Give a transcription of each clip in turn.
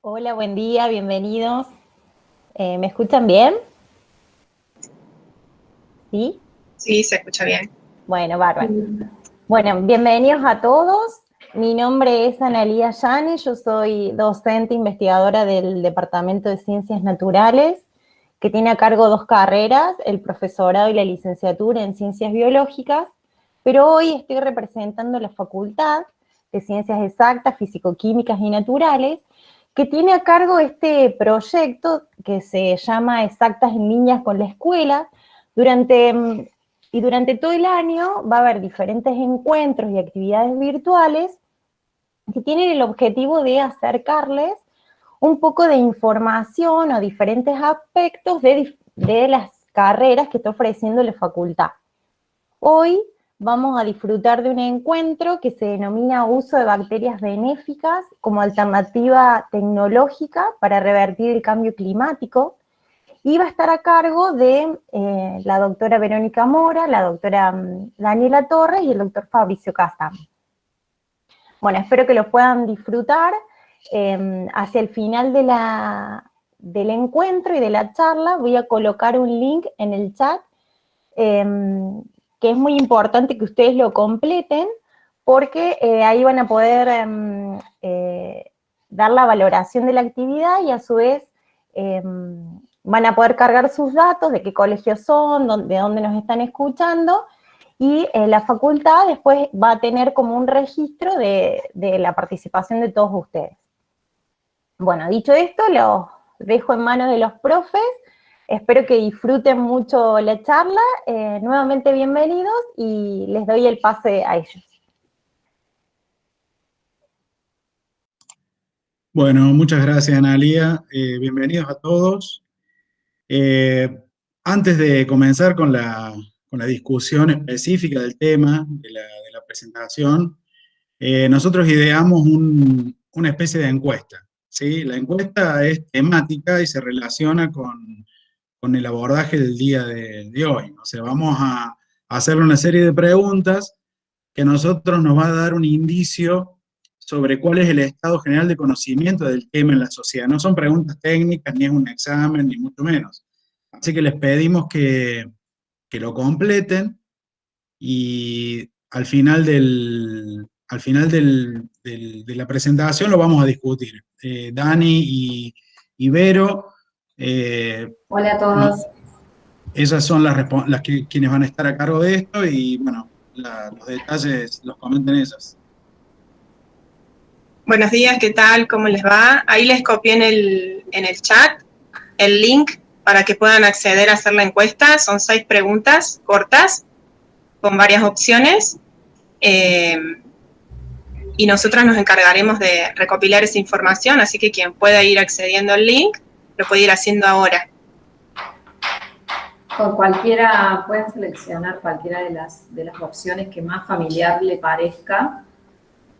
Hola, buen día, bienvenidos. ¿Me escuchan bien? ¿Sí? Sí, se escucha bien. Bueno, bárbaro. Bueno, bienvenidos a todos. Mi nombre es Analía Yanes, yo soy docente investigadora del Departamento de Ciencias Naturales, que tiene a cargo dos carreras, el profesorado y la licenciatura en Ciencias Biológicas, pero hoy estoy representando la Facultad de Ciencias Exactas, Físico-Químicas y Naturales, que tiene a cargo este proyecto que se llama Exactas en Líneas con la Escuela. Durante todo el año va a haber diferentes encuentros y actividades virtuales que tienen el objetivo de acercarles un poco de información o diferentes aspectos de las carreras que está ofreciendo la facultad. Hoy vamos a disfrutar de un encuentro que se denomina Uso de Bacterias Benéficas como alternativa tecnológica para revertir el cambio climático, y va a estar a cargo de la doctora Verónica Mora, la doctora Daniela Torres y el doctor Fabricio Castán. Bueno, espero que lo puedan disfrutar. Hacia el final del encuentro y de la charla voy a colocar un link en el chat, que es muy importante que ustedes lo completen, porque ahí van a poder dar la valoración de la actividad y a su vez van a poder cargar sus datos, de qué colegios son, de dónde nos están escuchando, y la facultad después va a tener como un registro de la participación de todos ustedes. Bueno, dicho esto, los dejo en manos de los profes. Espero que disfruten mucho la charla. Nuevamente bienvenidos y les doy el pase a ellos. Bueno, muchas gracias, Analía. Bienvenidos a todos. Eh, Antes de comenzar con la discusión específica del tema de la presentación, nosotros ideamos una especie de encuesta, ¿sí? La encuesta es temática y se relaciona con el abordaje del día de hoy. O sea, vamos a hacerle una serie de preguntas que a nosotros nos va a dar un indicio sobre cuál es el estado general de conocimiento del tema en la sociedad. No son preguntas técnicas, ni es un examen, ni mucho menos. Así que les pedimos que lo completen y de la presentación lo vamos a discutir. Dani y Vero, Hola a todos. esas son quienes van a estar a cargo de esto y bueno, los detalles los comentan ellas. Buenos días, ¿qué tal? ¿Cómo les va? Ahí les copié en el chat el link para que puedan acceder a hacer la encuesta. Son 6 preguntas cortas con varias opciones. Y nosotras nos encargaremos de recopilar esa información, así que quien pueda ir accediendo al link, lo puede ir haciendo ahora. Con cualquiera, pueden seleccionar cualquiera de las opciones que más familiar le parezca.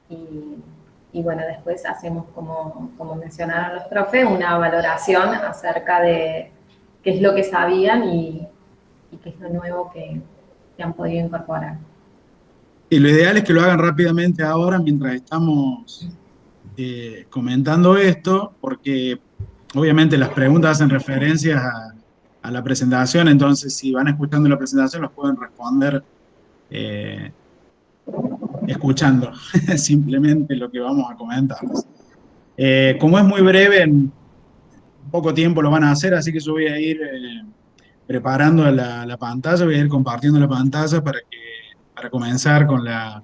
Y bueno, después hacemos, como mencionaron los profes, una valoración acerca de qué es lo que sabían y qué es lo nuevo que han podido incorporar. Y lo ideal es que lo hagan rápidamente ahora mientras estamos comentando esto, porque obviamente las preguntas hacen referencia a la presentación, entonces si van escuchando la presentación los pueden responder escuchando simplemente lo que vamos a comentar. Como es muy breve, en poco tiempo lo van a hacer, así que yo voy a ir preparando la pantalla, voy a ir compartiendo la pantalla para comenzar con la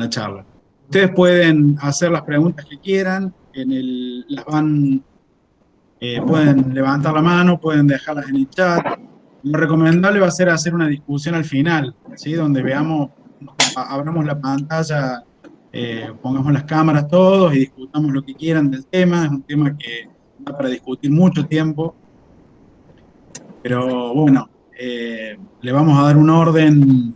charla. Ustedes pueden hacer las preguntas que quieran, pueden levantar la mano, pueden dejarlas en el chat. Lo recomendable va a ser hacer una discusión al final, ¿sí? Donde abramos la pantalla, pongamos las cámaras todos y discutamos lo que quieran del tema. Es un tema que da para discutir mucho tiempo, pero bueno, le vamos a dar un orden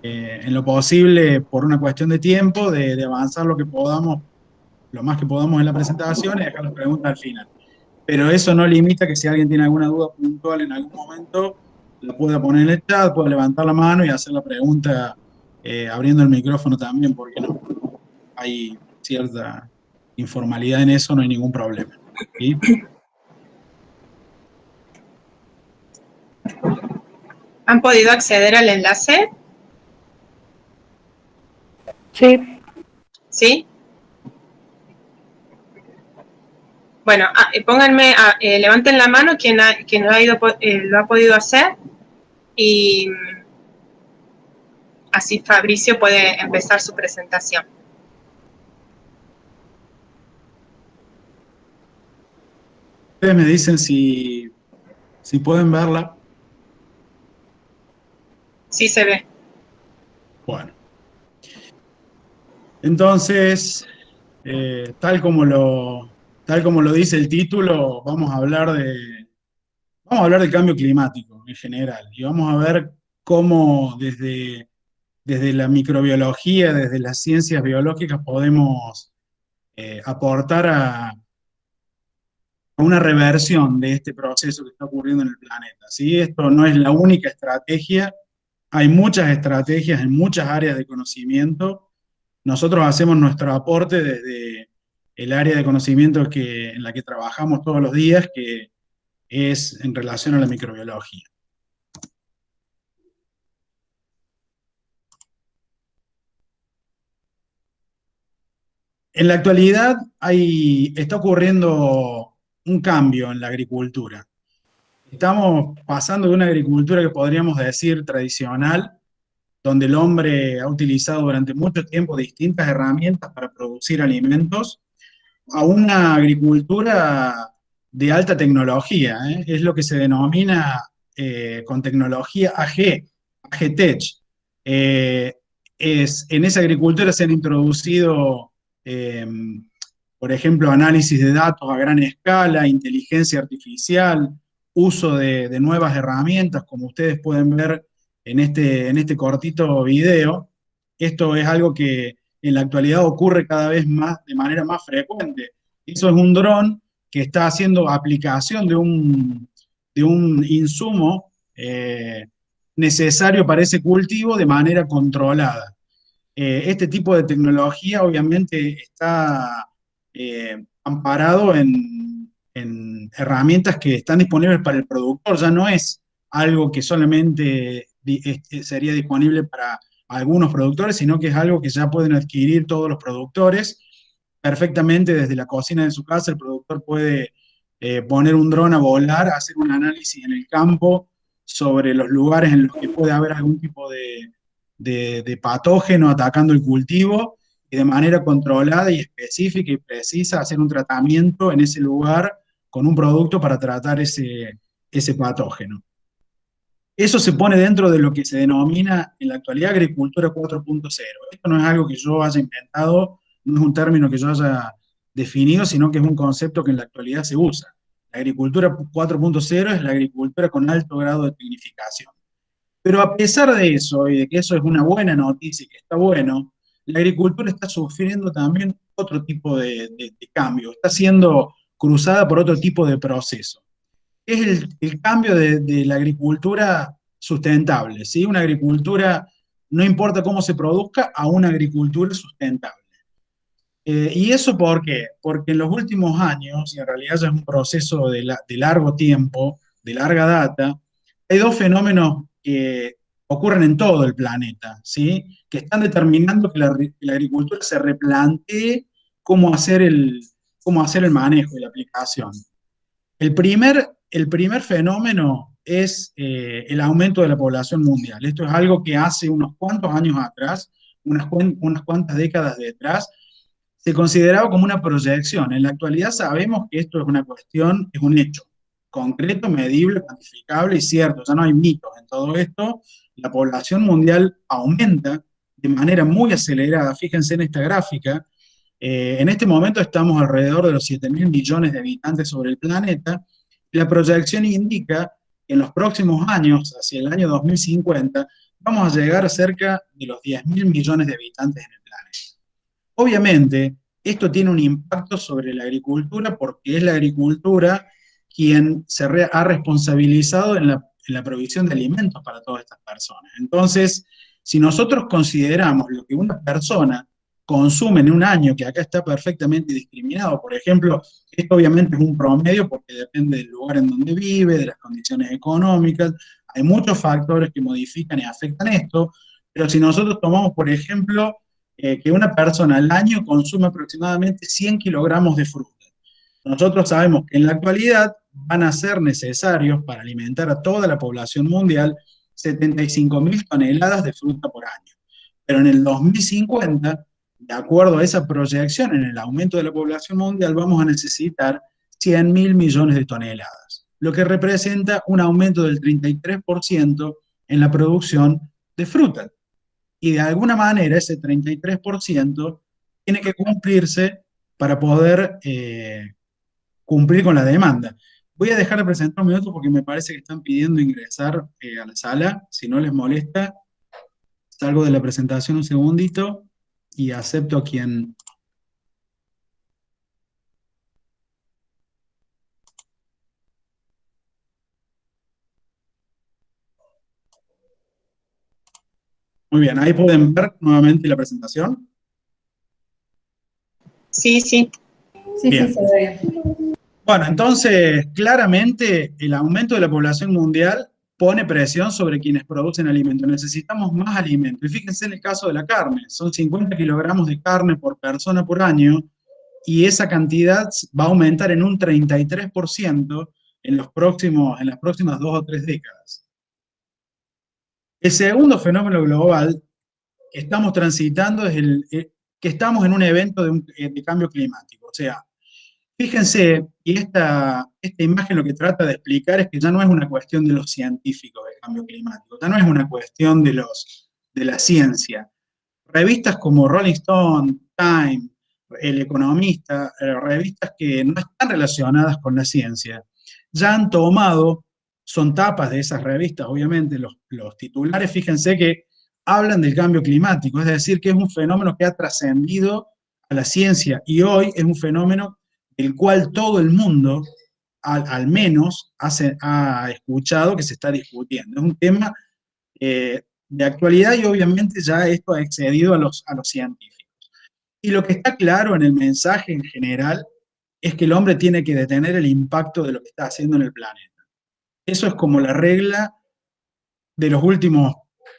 en lo posible por una cuestión de tiempo, de avanzar lo que podamos, lo más que podamos en la presentación y dejar las preguntas al final. Pero eso no limita que si alguien tiene alguna duda puntual en algún momento, la pueda poner en el chat, pueda levantar la mano y hacer la pregunta abriendo el micrófono también, porque no hay cierta informalidad en eso, no hay ningún problema. ¿Sí? ¿Han podido acceder al enlace? Sí. ¿Sí? Bueno, pónganme, levanten la mano quien lo ha podido hacer y así Fabricio puede empezar su presentación. Ustedes me dicen si pueden verla. Sí se ve. Bueno. Entonces, tal como lo dice el título, vamos a hablar del cambio climático en general. Y vamos a ver cómo desde la microbiología, desde las ciencias biológicas, podemos aportar a una reversión de este proceso que está ocurriendo en el planeta. ¿Sí? Esto no es la única estrategia, hay muchas estrategias en muchas áreas de conocimiento. Nosotros hacemos nuestro aporte desde el área de conocimiento en la que trabajamos todos los días, que es en relación a la microbiología. En la actualidad está ocurriendo un cambio en la agricultura. Estamos pasando de una agricultura que podríamos decir tradicional, donde el hombre ha utilizado durante mucho tiempo distintas herramientas para producir alimentos, a una agricultura de alta tecnología, ¿eh? Es lo que se denomina con tecnología AgTech. Eh, en esa agricultura se han introducido, eh, por ejemplo, análisis de datos a gran escala, inteligencia artificial, uso de nuevas herramientas, como ustedes pueden ver en este cortito video. Esto es algo que en la actualidad ocurre cada vez más, de manera más frecuente. Eso es un dron que está haciendo aplicación de un insumo necesario para ese cultivo de manera controlada. Este tipo de tecnología obviamente está amparado en herramientas que están disponibles para el productor, ya no es algo que solamente sería disponible para algunos productores, sino que es algo que ya pueden adquirir todos los productores. Perfectamente desde la cocina de su casa el productor puede poner un dron a volar, hacer un análisis en el campo sobre los lugares en los que puede haber algún tipo de patógeno atacando el cultivo, y de manera controlada y específica y precisa hacer un tratamiento en ese lugar con un producto para tratar ese patógeno. Eso se pone dentro de lo que se denomina en la actualidad agricultura 4.0. Esto no es algo que yo haya inventado, no es un término que yo haya definido, sino que es un concepto que en la actualidad se usa. La agricultura 4.0 es la agricultura con alto grado de tecnificación. Pero a pesar de eso, y de que eso es una buena noticia y que está bueno, la agricultura está sufriendo también otro tipo de cambio, está siendo cruzada por otro tipo de proceso. Es el cambio de la agricultura sustentable, ¿sí? Una agricultura, no importa cómo se produzca, a una agricultura sustentable. ¿Y eso por qué? Porque en los últimos años, y en realidad ya es un proceso de largo tiempo, de larga data, hay dos fenómenos que ocurren en todo el planeta, ¿sí? Que están determinando que la agricultura se replantee cómo hacer el manejo y la aplicación. El primer fenómeno es el aumento de la población mundial. Esto es algo que hace unos cuantos años atrás, unas cuantas décadas detrás, se consideraba como una proyección. En la actualidad sabemos que esto es una cuestión, es un hecho concreto, medible, cuantificable y cierto. Ya no hay mitos en todo esto. La población mundial aumenta de manera muy acelerada. Fíjense en esta gráfica. En este momento estamos alrededor de los 7.000 millones de habitantes sobre el planeta. La proyección indica que en los próximos años, hacia el año 2050, vamos a llegar a cerca de los 10.000 millones de habitantes en el planeta. Obviamente, esto tiene un impacto sobre la agricultura porque es la agricultura quien ha responsabilizado en la provisión de alimentos para todas estas personas. Entonces, si nosotros consideramos lo que una persona consumen en un año, que acá está perfectamente discriminado. Por ejemplo, esto obviamente es un promedio porque depende del lugar en donde vive, de las condiciones económicas. Hay muchos factores que modifican y afectan esto, pero si nosotros tomamos, por ejemplo, que una persona al año consume aproximadamente 100 kilogramos de fruta. Nosotros sabemos que en la actualidad van a ser necesarios para alimentar a toda la población mundial 75.000 toneladas de fruta por año. Pero en el 2050, de acuerdo a esa proyección en el aumento de la población mundial, vamos a necesitar 100.000 millones de toneladas, lo que representa un aumento del 33% en la producción de fruta. Y de alguna manera ese 33% tiene que cumplirse para poder cumplir con la demanda. Voy a dejar de presentar un minuto porque me parece que están pidiendo ingresar a la sala. Si no les molesta, salgo de la presentación un segundito y acepto a quien... Muy bien, ahí pueden ver nuevamente la presentación. Sí, sí. Sí, Bien. sí, se ve bien. Bueno, entonces, claramente el aumento de la población mundial pone presión sobre quienes producen alimentos. Necesitamos más alimentos. Y fíjense en el caso de la carne. Son 50 kilogramos de carne por persona por año, y esa cantidad va a aumentar en un 33% en las próximas 2 o 3 décadas. El segundo fenómeno global que estamos transitando es que estamos en un evento de cambio climático. O sea, fíjense, y esta imagen lo que trata de explicar es que ya no es una cuestión de los científicos del cambio climático, ya no es una cuestión de la ciencia. Revistas como Rolling Stone, Time, El Economista, revistas que no están relacionadas con la ciencia, ya han tomado, son tapas de esas revistas, obviamente, los titulares, fíjense que hablan del cambio climático, es decir, que es un fenómeno que ha trascendido a la ciencia y hoy es un fenómeno del cual todo el mundo, al menos, ha escuchado que se está discutiendo. Es un tema de actualidad y obviamente ya esto ha excedido a los científicos. Y lo que está claro en el mensaje en general es que el hombre tiene que detener el impacto de lo que está haciendo en el planeta. Eso es como la regla de los últimos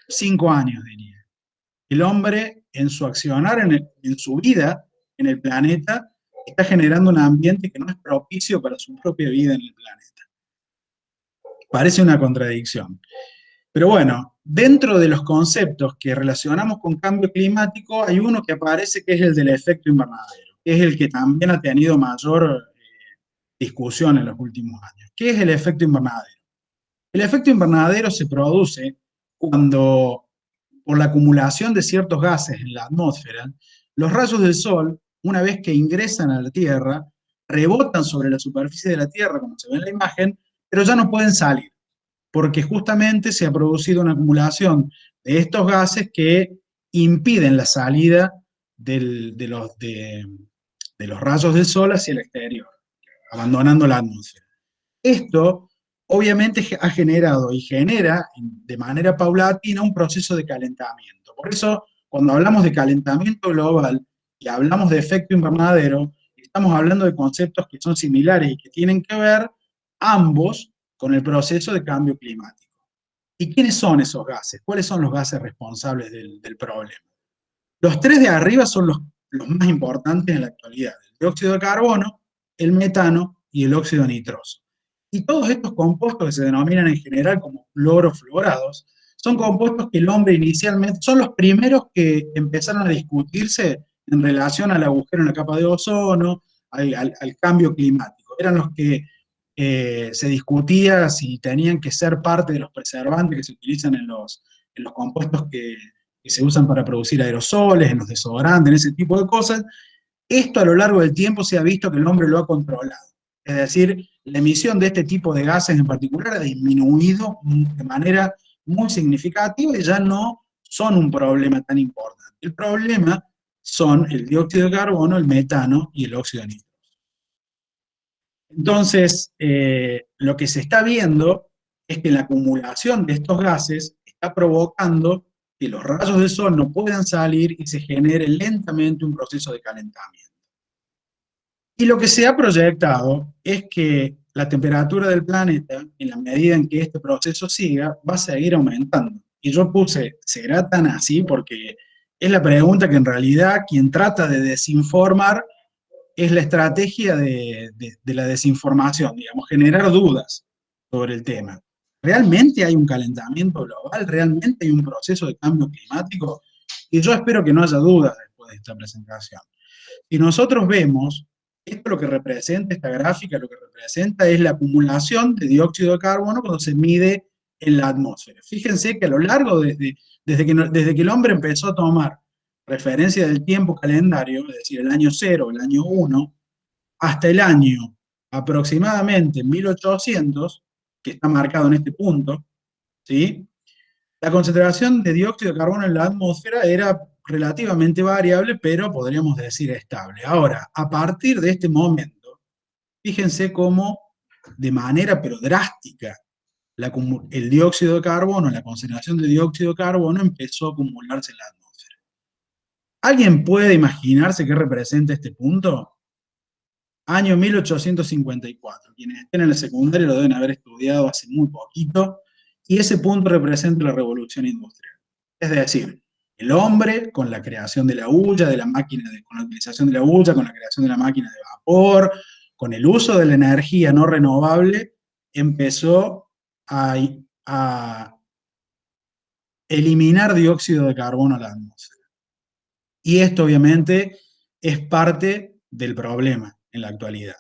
5 años, diría. El hombre, en su accionar, en su vida en el planeta, está generando un ambiente que no es propicio para su propia vida en el planeta. Parece una contradicción. Pero bueno, dentro de los conceptos que relacionamos con cambio climático, hay uno que aparece que es el del efecto invernadero, que es el que también ha tenido mayor discusión en los últimos años. ¿Qué es el efecto invernadero? El efecto invernadero se produce cuando, por la acumulación de ciertos gases en la atmósfera, los rayos del sol, una vez que ingresan a la Tierra, rebotan sobre la superficie de la Tierra, como se ve en la imagen, pero ya no pueden salir, porque justamente se ha producido una acumulación de estos gases que impiden la salida de los rayos del sol hacia el exterior, abandonando la atmósfera. Esto obviamente ha generado y genera de manera paulatina un proceso de calentamiento. Por eso, cuando hablamos de calentamiento global y hablamos de efecto invernadero, estamos hablando de conceptos que son similares y que tienen que ver ambos con el proceso de cambio climático. ¿Y quiénes son esos gases? ¿Cuáles son los gases responsables del problema? Los 3 de arriba son los más importantes en la actualidad: el dióxido de carbono, el metano y el óxido nitroso. Y todos estos compuestos, que se denominan en general como fluorofluorados, son compuestos que el hombre inicialmente, son los primeros que empezaron a discutirse en relación al agujero en la capa de ozono, al cambio climático. Eran los que se discutía si tenían que ser parte de los preservantes que se utilizan en los compuestos que se usan para producir aerosoles, en los desodorantes, en ese tipo de cosas. Esto a lo largo del tiempo se ha visto que el hombre lo ha controlado. Es decir, la emisión de este tipo de gases en particular ha disminuido de manera muy significativa y ya no son un problema tan importante. El problema son el dióxido de carbono, el metano y el óxido nitroso. Entonces, lo que se está viendo es que la acumulación de estos gases está provocando que los rayos del sol no puedan salir y se genere lentamente un proceso de calentamiento. Y lo que se ha proyectado es que la temperatura del planeta, en la medida en que este proceso siga, va a seguir aumentando. Y yo puse, ¿será tan así? Porque es la pregunta que en realidad quien trata de desinformar es la estrategia de la desinformación, digamos, generar dudas sobre el tema. ¿Realmente hay un calentamiento global? ¿Realmente hay un proceso de cambio climático? Y yo espero que no haya dudas después de esta presentación. Si nosotros vemos, esto lo que representa, esta gráfica, lo que representa es la acumulación de dióxido de carbono cuando se mide en la atmósfera. Fíjense que a lo largo, desde que el hombre empezó a tomar referencia del tiempo calendario, es decir, el año 0, el año 1, hasta el año aproximadamente 1800, que está marcado en este punto, ¿sí? La concentración de dióxido de carbono en la atmósfera era relativamente variable, pero podríamos decir estable. Ahora, a partir de este momento, fíjense cómo de manera pero drástica el dióxido de carbono, la concentración de dióxido de carbono empezó a acumularse en la atmósfera. ¿Alguien puede imaginarse qué representa este punto? Año 1854. Quienes estén en el secundario lo deben haber estudiado hace muy poquito, y ese punto representa la revolución industrial. Es decir, el hombre, con la creación de la hulla, de la máquina, con la utilización de la hulla, con la creación de la máquina de vapor, con el uso de la energía no renovable, empezó a eliminar dióxido de carbono a la atmósfera. Y esto obviamente es parte del problema en la actualidad.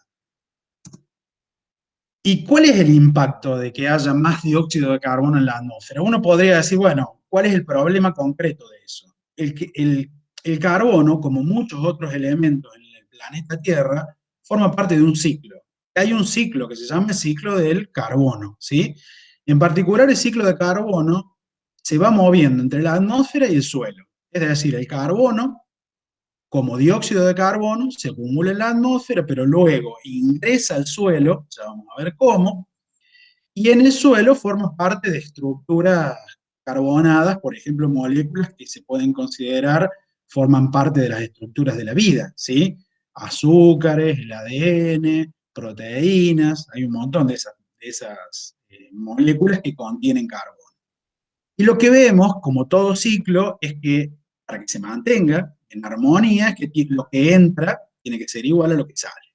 ¿Y cuál es el impacto de que haya más dióxido de carbono en la atmósfera? Uno podría decir, bueno, ¿cuál es el problema concreto de eso? El carbono, como muchos otros elementos en el planeta Tierra, forma parte de un ciclo. Hay un ciclo que se llama el ciclo del carbono, ¿sí? En particular, el ciclo de carbono se va moviendo entre la atmósfera y el suelo. Es decir, el carbono, como dióxido de carbono, se acumula en la atmósfera, pero luego ingresa al suelo, ya vamos a ver cómo, y en el suelo forma parte de estructuras carbonadas, por ejemplo, moléculas que se pueden considerar forman parte de las estructuras de la vida, ¿sí? Azúcares, el ADN, proteínas, hay un montón de esas moléculas que contienen carbono. Y lo que vemos, como todo ciclo, es que para que se mantenga en armonía, es que lo que entra tiene que ser igual a lo que sale.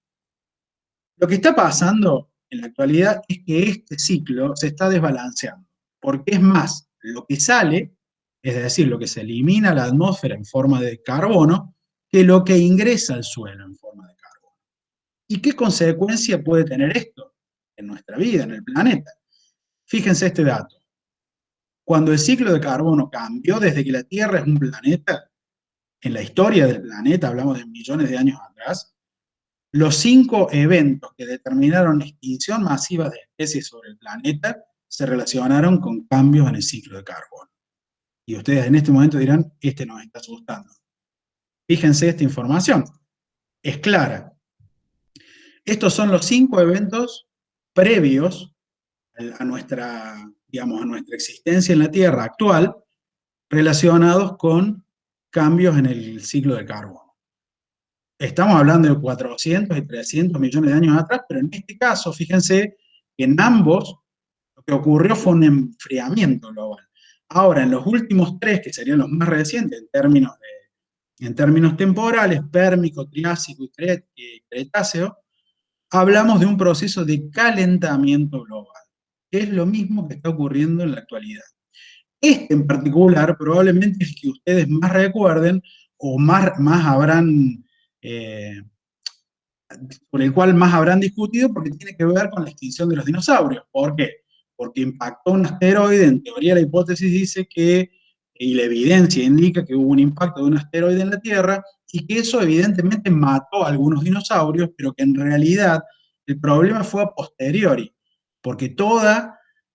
Lo que está pasando en la actualidad es que este ciclo se está desbalanceando, porque es más lo que sale, es decir, lo que se elimina a la atmósfera en forma de carbono, que lo que ingresa al suelo en forma de carbono. ¿Y qué consecuencia puede tener esto en nuestra vida, en el planeta? Fíjense este dato. Cuando el ciclo de carbono cambió desde que la Tierra es un planeta, en la historia del planeta, hablamos de millones de años atrás, los 5 eventos que determinaron la extinción masiva de especies sobre el planeta se relacionaron con cambios en el ciclo de carbono. Y ustedes en este momento dirán, este nos está asustando. Fíjense esta información, es clara. Estos son los 5 eventos previos a nuestra, digamos, a nuestra existencia en la Tierra actual, relacionados con cambios en el ciclo de carbono. Estamos hablando de 400 y 300 millones de años atrás, pero en este caso, fíjense que en ambos lo que ocurrió fue un enfriamiento global. Ahora, en los últimos 3, que serían los más recientes en términos temporales, Pérmico, Triásico y Cretáceo, hablamos de un proceso de calentamiento global, que es lo mismo que está ocurriendo en la actualidad. Este en particular probablemente es el que ustedes más recuerden o más habrán, por el cual más habrán discutido, porque tiene que ver con la extinción de los dinosaurios. ¿Por qué? Porque impactó un asteroide, en teoría la hipótesis dice que, y la evidencia indica que hubo un impacto de un asteroide en la Tierra, y que eso evidentemente mató a algunos dinosaurios, pero que en realidad el problema fue a posteriori, porque todo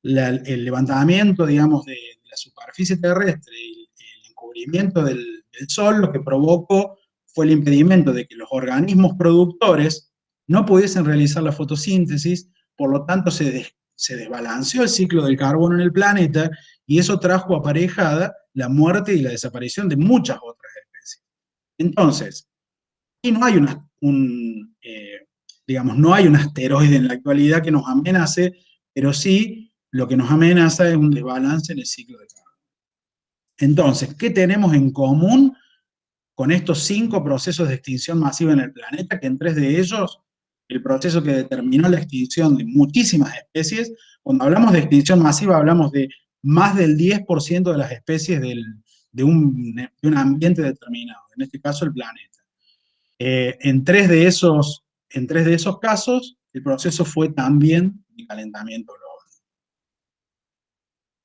el levantamiento, digamos, de la superficie terrestre y el encubrimiento del Sol, lo que provocó fue el impedimento de que los organismos productores no pudiesen realizar la fotosíntesis, por lo tanto se desbalanceó el ciclo del carbono en el planeta, y eso trajo aparejada la muerte y la desaparición de muchas otras especies. Entonces, y no hay digamos, no hay un asteroide en la actualidad que nos amenace, pero sí lo que nos amenaza es un desbalance en el ciclo de carbono. Entonces, ¿qué tenemos en común con estos 5 procesos de extinción masiva en el planeta? Que en 3 de ellos, el proceso que determinó la extinción de muchísimas especies, cuando hablamos de extinción masiva hablamos de más del 10% de las especies de un ambiente determinado, en este caso el planeta. En tres de esos casos, el proceso fue también de calentamiento global.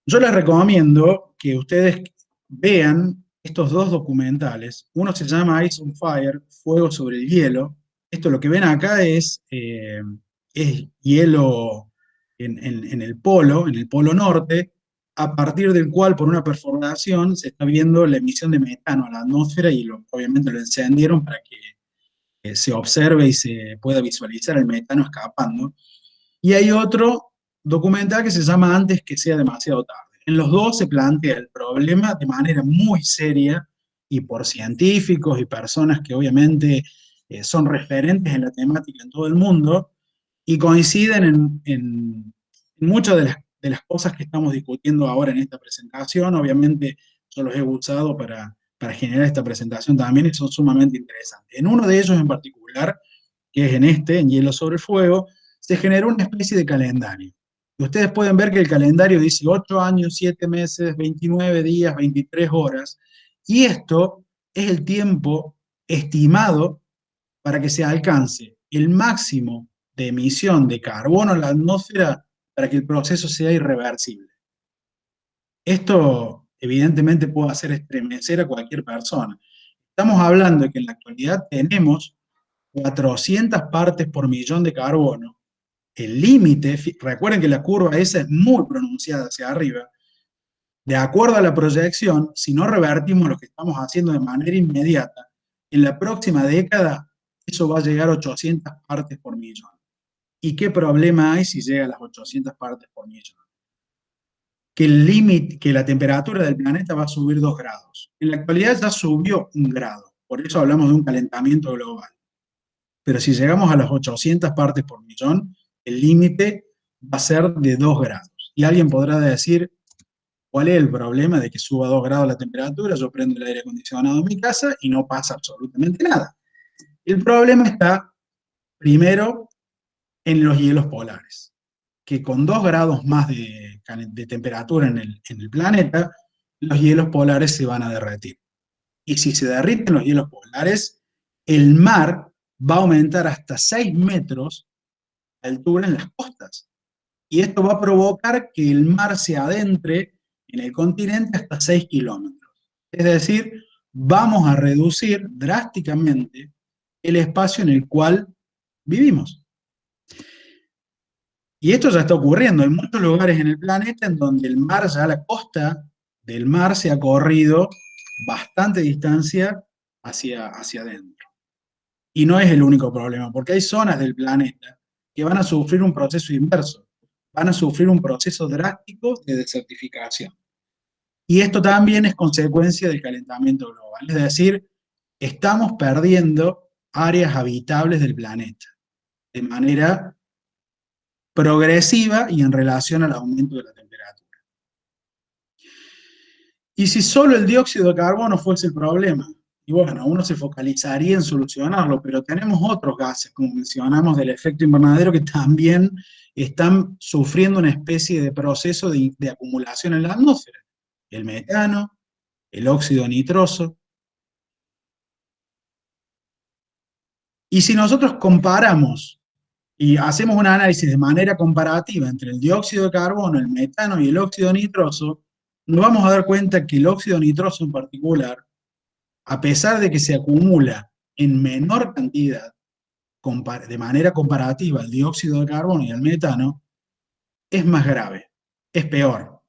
Yo les recomiendo que ustedes vean estos 2 documentales. Uno se llama Ice on Fire, Fuego sobre el Hielo. Esto lo que ven acá es hielo en el polo norte, a partir del cual, por una perforación, se está viendo la emisión de metano a la atmósfera y obviamente lo encendieron para que se observe y se pueda visualizar el metano escapando. Y hay otro documental que se llama Antes que sea demasiado tarde. En los 2 se plantea el problema de manera muy seria y por científicos y personas que obviamente son referentes en la temática en todo el mundo y coinciden en muchas de las cosas que estamos discutiendo ahora en esta presentación. Obviamente yo los he usado para generar esta presentación también y son sumamente interesantes. En uno de ellos en particular, que es en Hielo sobre el Fuego, se generó una especie de calendario. Y ustedes pueden ver que el calendario dice 8 años, 7 meses, 29 días, 23 horas, y esto es el tiempo estimado para que se alcance el máximo de emisión de carbono a la atmósfera para que el proceso sea irreversible. Esto evidentemente puede hacer estremecer a cualquier persona. Estamos hablando de que en la actualidad tenemos 400 partes por millón de carbono. El límite, recuerden que la curva esa es muy pronunciada hacia arriba, de acuerdo a la proyección, si no revertimos lo que estamos haciendo de manera inmediata, en la próxima década eso va a llegar a 800 partes por millón. ¿Y qué problema hay si llega a las 800 partes por millón? Que la temperatura del planeta va a subir 2 grados. En la actualidad ya subió 1 grado, por eso hablamos de un calentamiento global. Pero si llegamos a las 800 partes por millón, el límite va a ser de 2 grados. Y alguien podrá decir, ¿cuál es el problema de que suba 2 grados la temperatura? Yo prendo el aire acondicionado en mi casa y no pasa absolutamente nada. El problema está, primero, en los hielos polares, que con 2 grados más de temperatura en el planeta, los hielos polares se van a derretir. Y si se derriten los hielos polares, el mar va a aumentar hasta 6 metros de altura en las costas. Y esto va a provocar que el mar se adentre en el continente hasta 6 kilómetros. Es decir, vamos a reducir drásticamente el espacio en el cual vivimos. Y esto ya está ocurriendo en muchos lugares en el planeta en donde el mar, ya la costa del mar se ha corrido bastante distancia hacia adentro. Y no es el único problema, porque hay zonas del planeta que van a sufrir un proceso inverso, van a sufrir un proceso drástico de desertificación. Y esto también es consecuencia del calentamiento global, es decir, estamos perdiendo áreas habitables del planeta de manera progresiva y en relación al aumento de la temperatura. Y si solo el dióxido de carbono fuese el problema, y bueno, uno se focalizaría en solucionarlo, pero tenemos otros gases, como mencionamos, del efecto invernadero, que también están sufriendo una especie de proceso de acumulación en la atmósfera. El metano, el óxido nitroso. Y si nosotros comparamos y hacemos un análisis de manera comparativa entre el dióxido de carbono, el metano y el óxido nitroso, nos vamos a dar cuenta que el óxido nitroso en particular, a pesar de que se acumula en menor cantidad, de manera comparativa al dióxido de carbono y al metano, es más grave, es peor.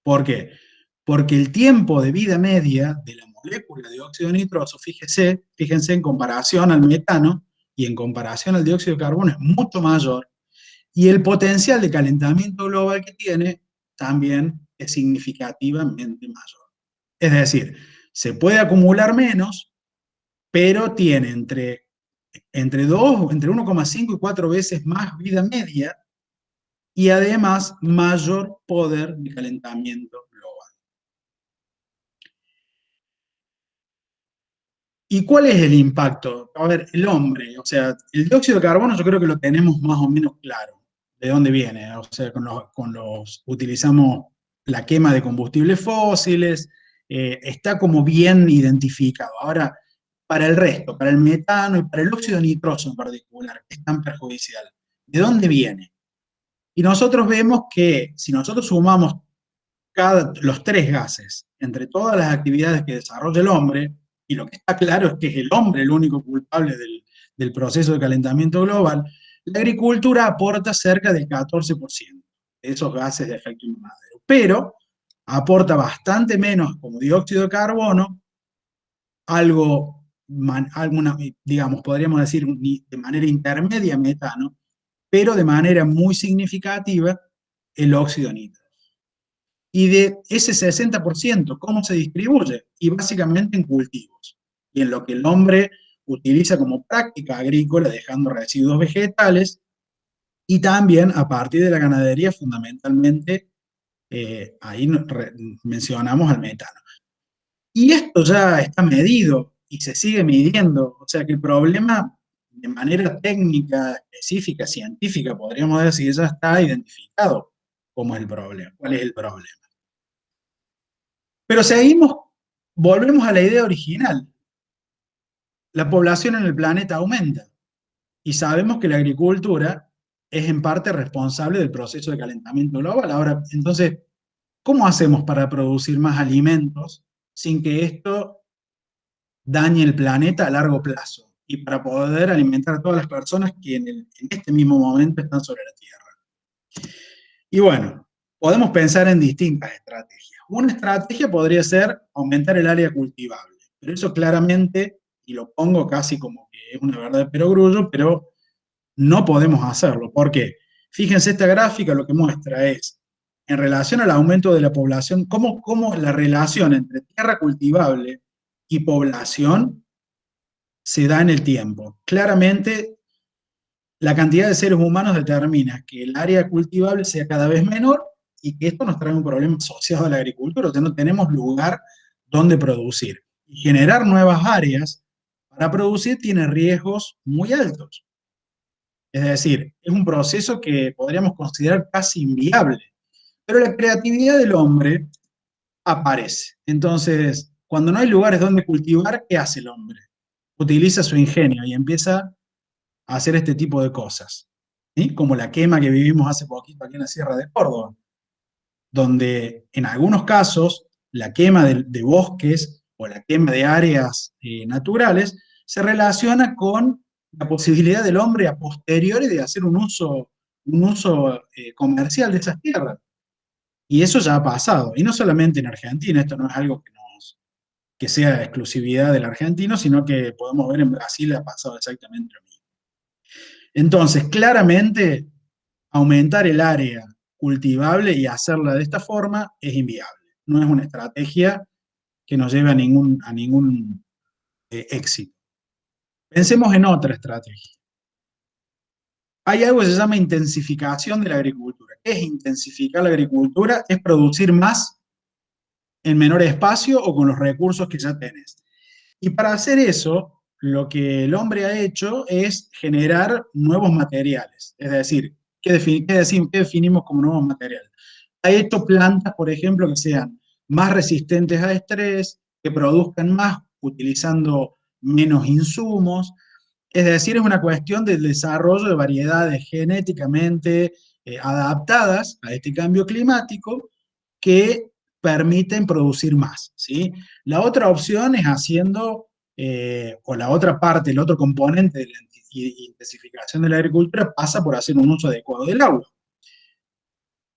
¿Por qué? Porque el tiempo de vida media de la molécula de óxido nitroso, fíjense en comparación al metano y en comparación al dióxido de carbono es mucho mayor, y el potencial de calentamiento global que tiene también es significativamente mayor. Es decir, se puede acumular menos, pero tiene entre 1,5 y 4 veces más vida media y además mayor poder de calentamiento global. ¿Y cuál es el impacto? A ver, el hombre, o sea, el dióxido de carbono yo creo que lo tenemos más o menos claro de dónde viene, o sea, utilizamos la quema de combustibles fósiles, está como bien identificado. Ahora, para el resto, para el metano y para el óxido nitroso en particular, que es tan perjudicial, ¿de dónde viene? Y nosotros vemos que si nosotros sumamos los 3 gases entre todas las actividades que desarrolla el hombre, y lo que está claro es que es el hombre el único culpable del proceso de calentamiento global, la agricultura aporta cerca del 14% de esos gases de efecto invernadero, pero aporta bastante menos como dióxido de carbono, digamos, podríamos decir de manera intermedia metano, pero de manera muy significativa el óxido nítrico. Y de ese 60%, ¿cómo se distribuye? Y básicamente en cultivos. Y en lo que el hombre utiliza como práctica agrícola, dejando residuos vegetales, y también a partir de la ganadería, fundamentalmente, ahí mencionamos al metano. Y esto ya está medido y se sigue midiendo, o sea que el problema de manera técnica, específica, científica, podríamos decir, ya está identificado cómo es el problema, cuál es el problema. Pero volvemos a la idea original. La población en el planeta aumenta y sabemos que la agricultura es en parte responsable del proceso de calentamiento global. Ahora, entonces, ¿cómo hacemos para producir más alimentos sin que esto dañe el planeta a largo plazo? Y para poder alimentar a todas las personas que en este mismo momento están sobre la Tierra. Y bueno, podemos pensar en distintas estrategias. Una estrategia podría ser aumentar el área cultivable, pero eso claramente, y lo pongo casi como que es una verdad de perogrullo, pero no podemos hacerlo. ¿Por qué? Fíjense, esta gráfica lo que muestra es, en relación al aumento de la población, cómo la relación entre tierra cultivable y población se da en el tiempo. Claramente, la cantidad de seres humanos determina que el área cultivable sea cada vez menor y que esto nos trae un problema asociado a la agricultura, o sea, no tenemos lugar donde producir. Y generar nuevas áreas para producir tiene riesgos muy altos. Es decir, es un proceso que podríamos considerar casi inviable. Pero la creatividad del hombre aparece. Entonces, cuando no hay lugares donde cultivar, ¿qué hace el hombre? Utiliza su ingenio y empieza a hacer este tipo de cosas, ¿sí? Como la quema que vivimos hace poquito aquí en la Sierra de Córdoba, donde en algunos casos la quema de bosques o la quema de áreas naturales se relaciona con la posibilidad del hombre a posteriori de hacer un uso comercial de esas tierras. Y eso ya ha pasado, y no solamente en Argentina, esto no es algo que sea exclusividad del argentino, sino que podemos ver en Brasil ha pasado exactamente lo mismo. Entonces, claramente, aumentar el área cultivable y hacerla de esta forma es inviable. No es una estrategia que nos lleve a ningún éxito. Pensemos en otra estrategia. Hay algo que se llama intensificación de la agricultura. ¿Qué es intensificar la agricultura? Es producir más en menor espacio o con los recursos que ya tenés. Y para hacer eso, lo que el hombre ha hecho es generar nuevos materiales. Es decir, ¿qué definimos como nuevos materiales? Ha hecho plantas, por ejemplo, que sean más resistentes a estrés, que produzcan más utilizando menos insumos. Es decir, es una cuestión del desarrollo de variedades genéticamente adaptadas a este cambio climático que permiten producir más, ¿sí? La otra opción es haciendo, o la otra parte, el otro componente de la intensificación de la agricultura pasa por hacer un uso adecuado del agua.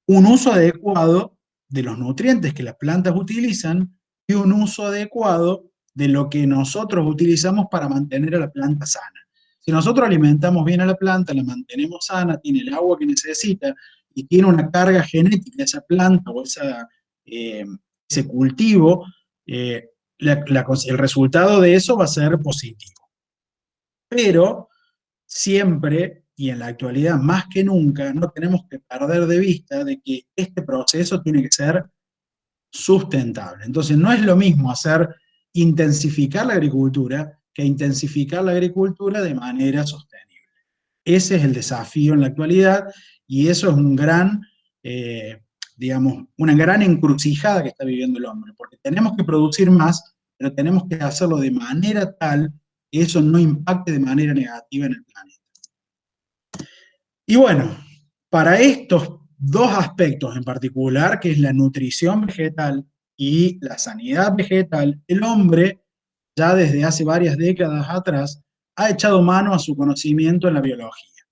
Un uso adecuado de los nutrientes que las plantas utilizan y un uso adecuado de lo que nosotros utilizamos para mantener a la planta sana. Si nosotros alimentamos bien a la planta, la mantenemos sana, tiene el agua que necesita y tiene una carga genética esa planta o ese cultivo, el resultado de eso va a ser positivo. Pero siempre, y en la actualidad más que nunca, no tenemos que perder de vista de que este proceso tiene que ser sustentable. Entonces no es lo mismo intensificar la agricultura que intensificar la agricultura de manera sostenible. Ese es el desafío en la actualidad y eso es una gran encrucijada que está viviendo el hombre, porque tenemos que producir más, pero tenemos que hacerlo de manera tal que eso no impacte de manera negativa en el planeta. Y bueno, para estos dos aspectos en particular, que es la nutrición vegetal y la sanidad vegetal, el hombre, ya desde hace varias décadas atrás, ha echado mano a su conocimiento en la biología.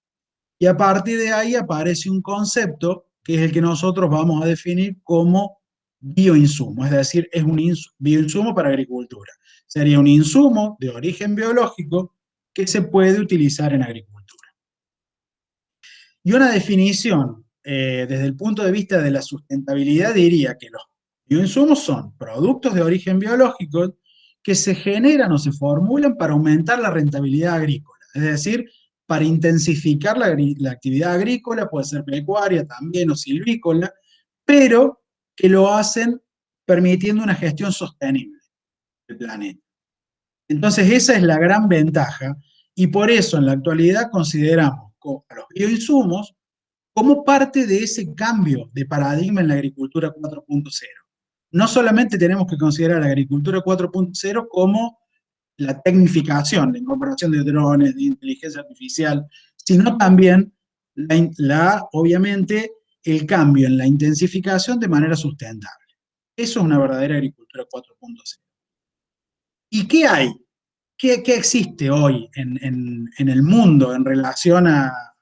Y a partir de ahí aparece un concepto que es el que nosotros vamos a definir como bioinsumo, es decir, es un bioinsumo para agricultura. Sería un insumo de origen biológico que se puede utilizar en agricultura. Y una definición, desde el punto de vista de la sustentabilidad, diría que los bioinsumos son productos de origen biológico que se generan o se formulan para aumentar la rentabilidad agrícola, es decir, para intensificar la actividad agrícola, puede ser pecuaria también o silvícola, pero que lo hacen permitiendo una gestión sostenible del planeta. Entonces esa es la gran ventaja y por eso en la actualidad consideramos a los bioinsumos como parte de ese cambio de paradigma en la agricultura 4.0. No solamente tenemos que considerar la agricultura 4.0 como la tecnificación, la incorporación de drones, de inteligencia artificial, sino también, obviamente, el cambio en la intensificación de manera sustentable. Eso es una verdadera agricultura 4.0. ¿Y qué hay? ¿Qué existe hoy en el mundo en relación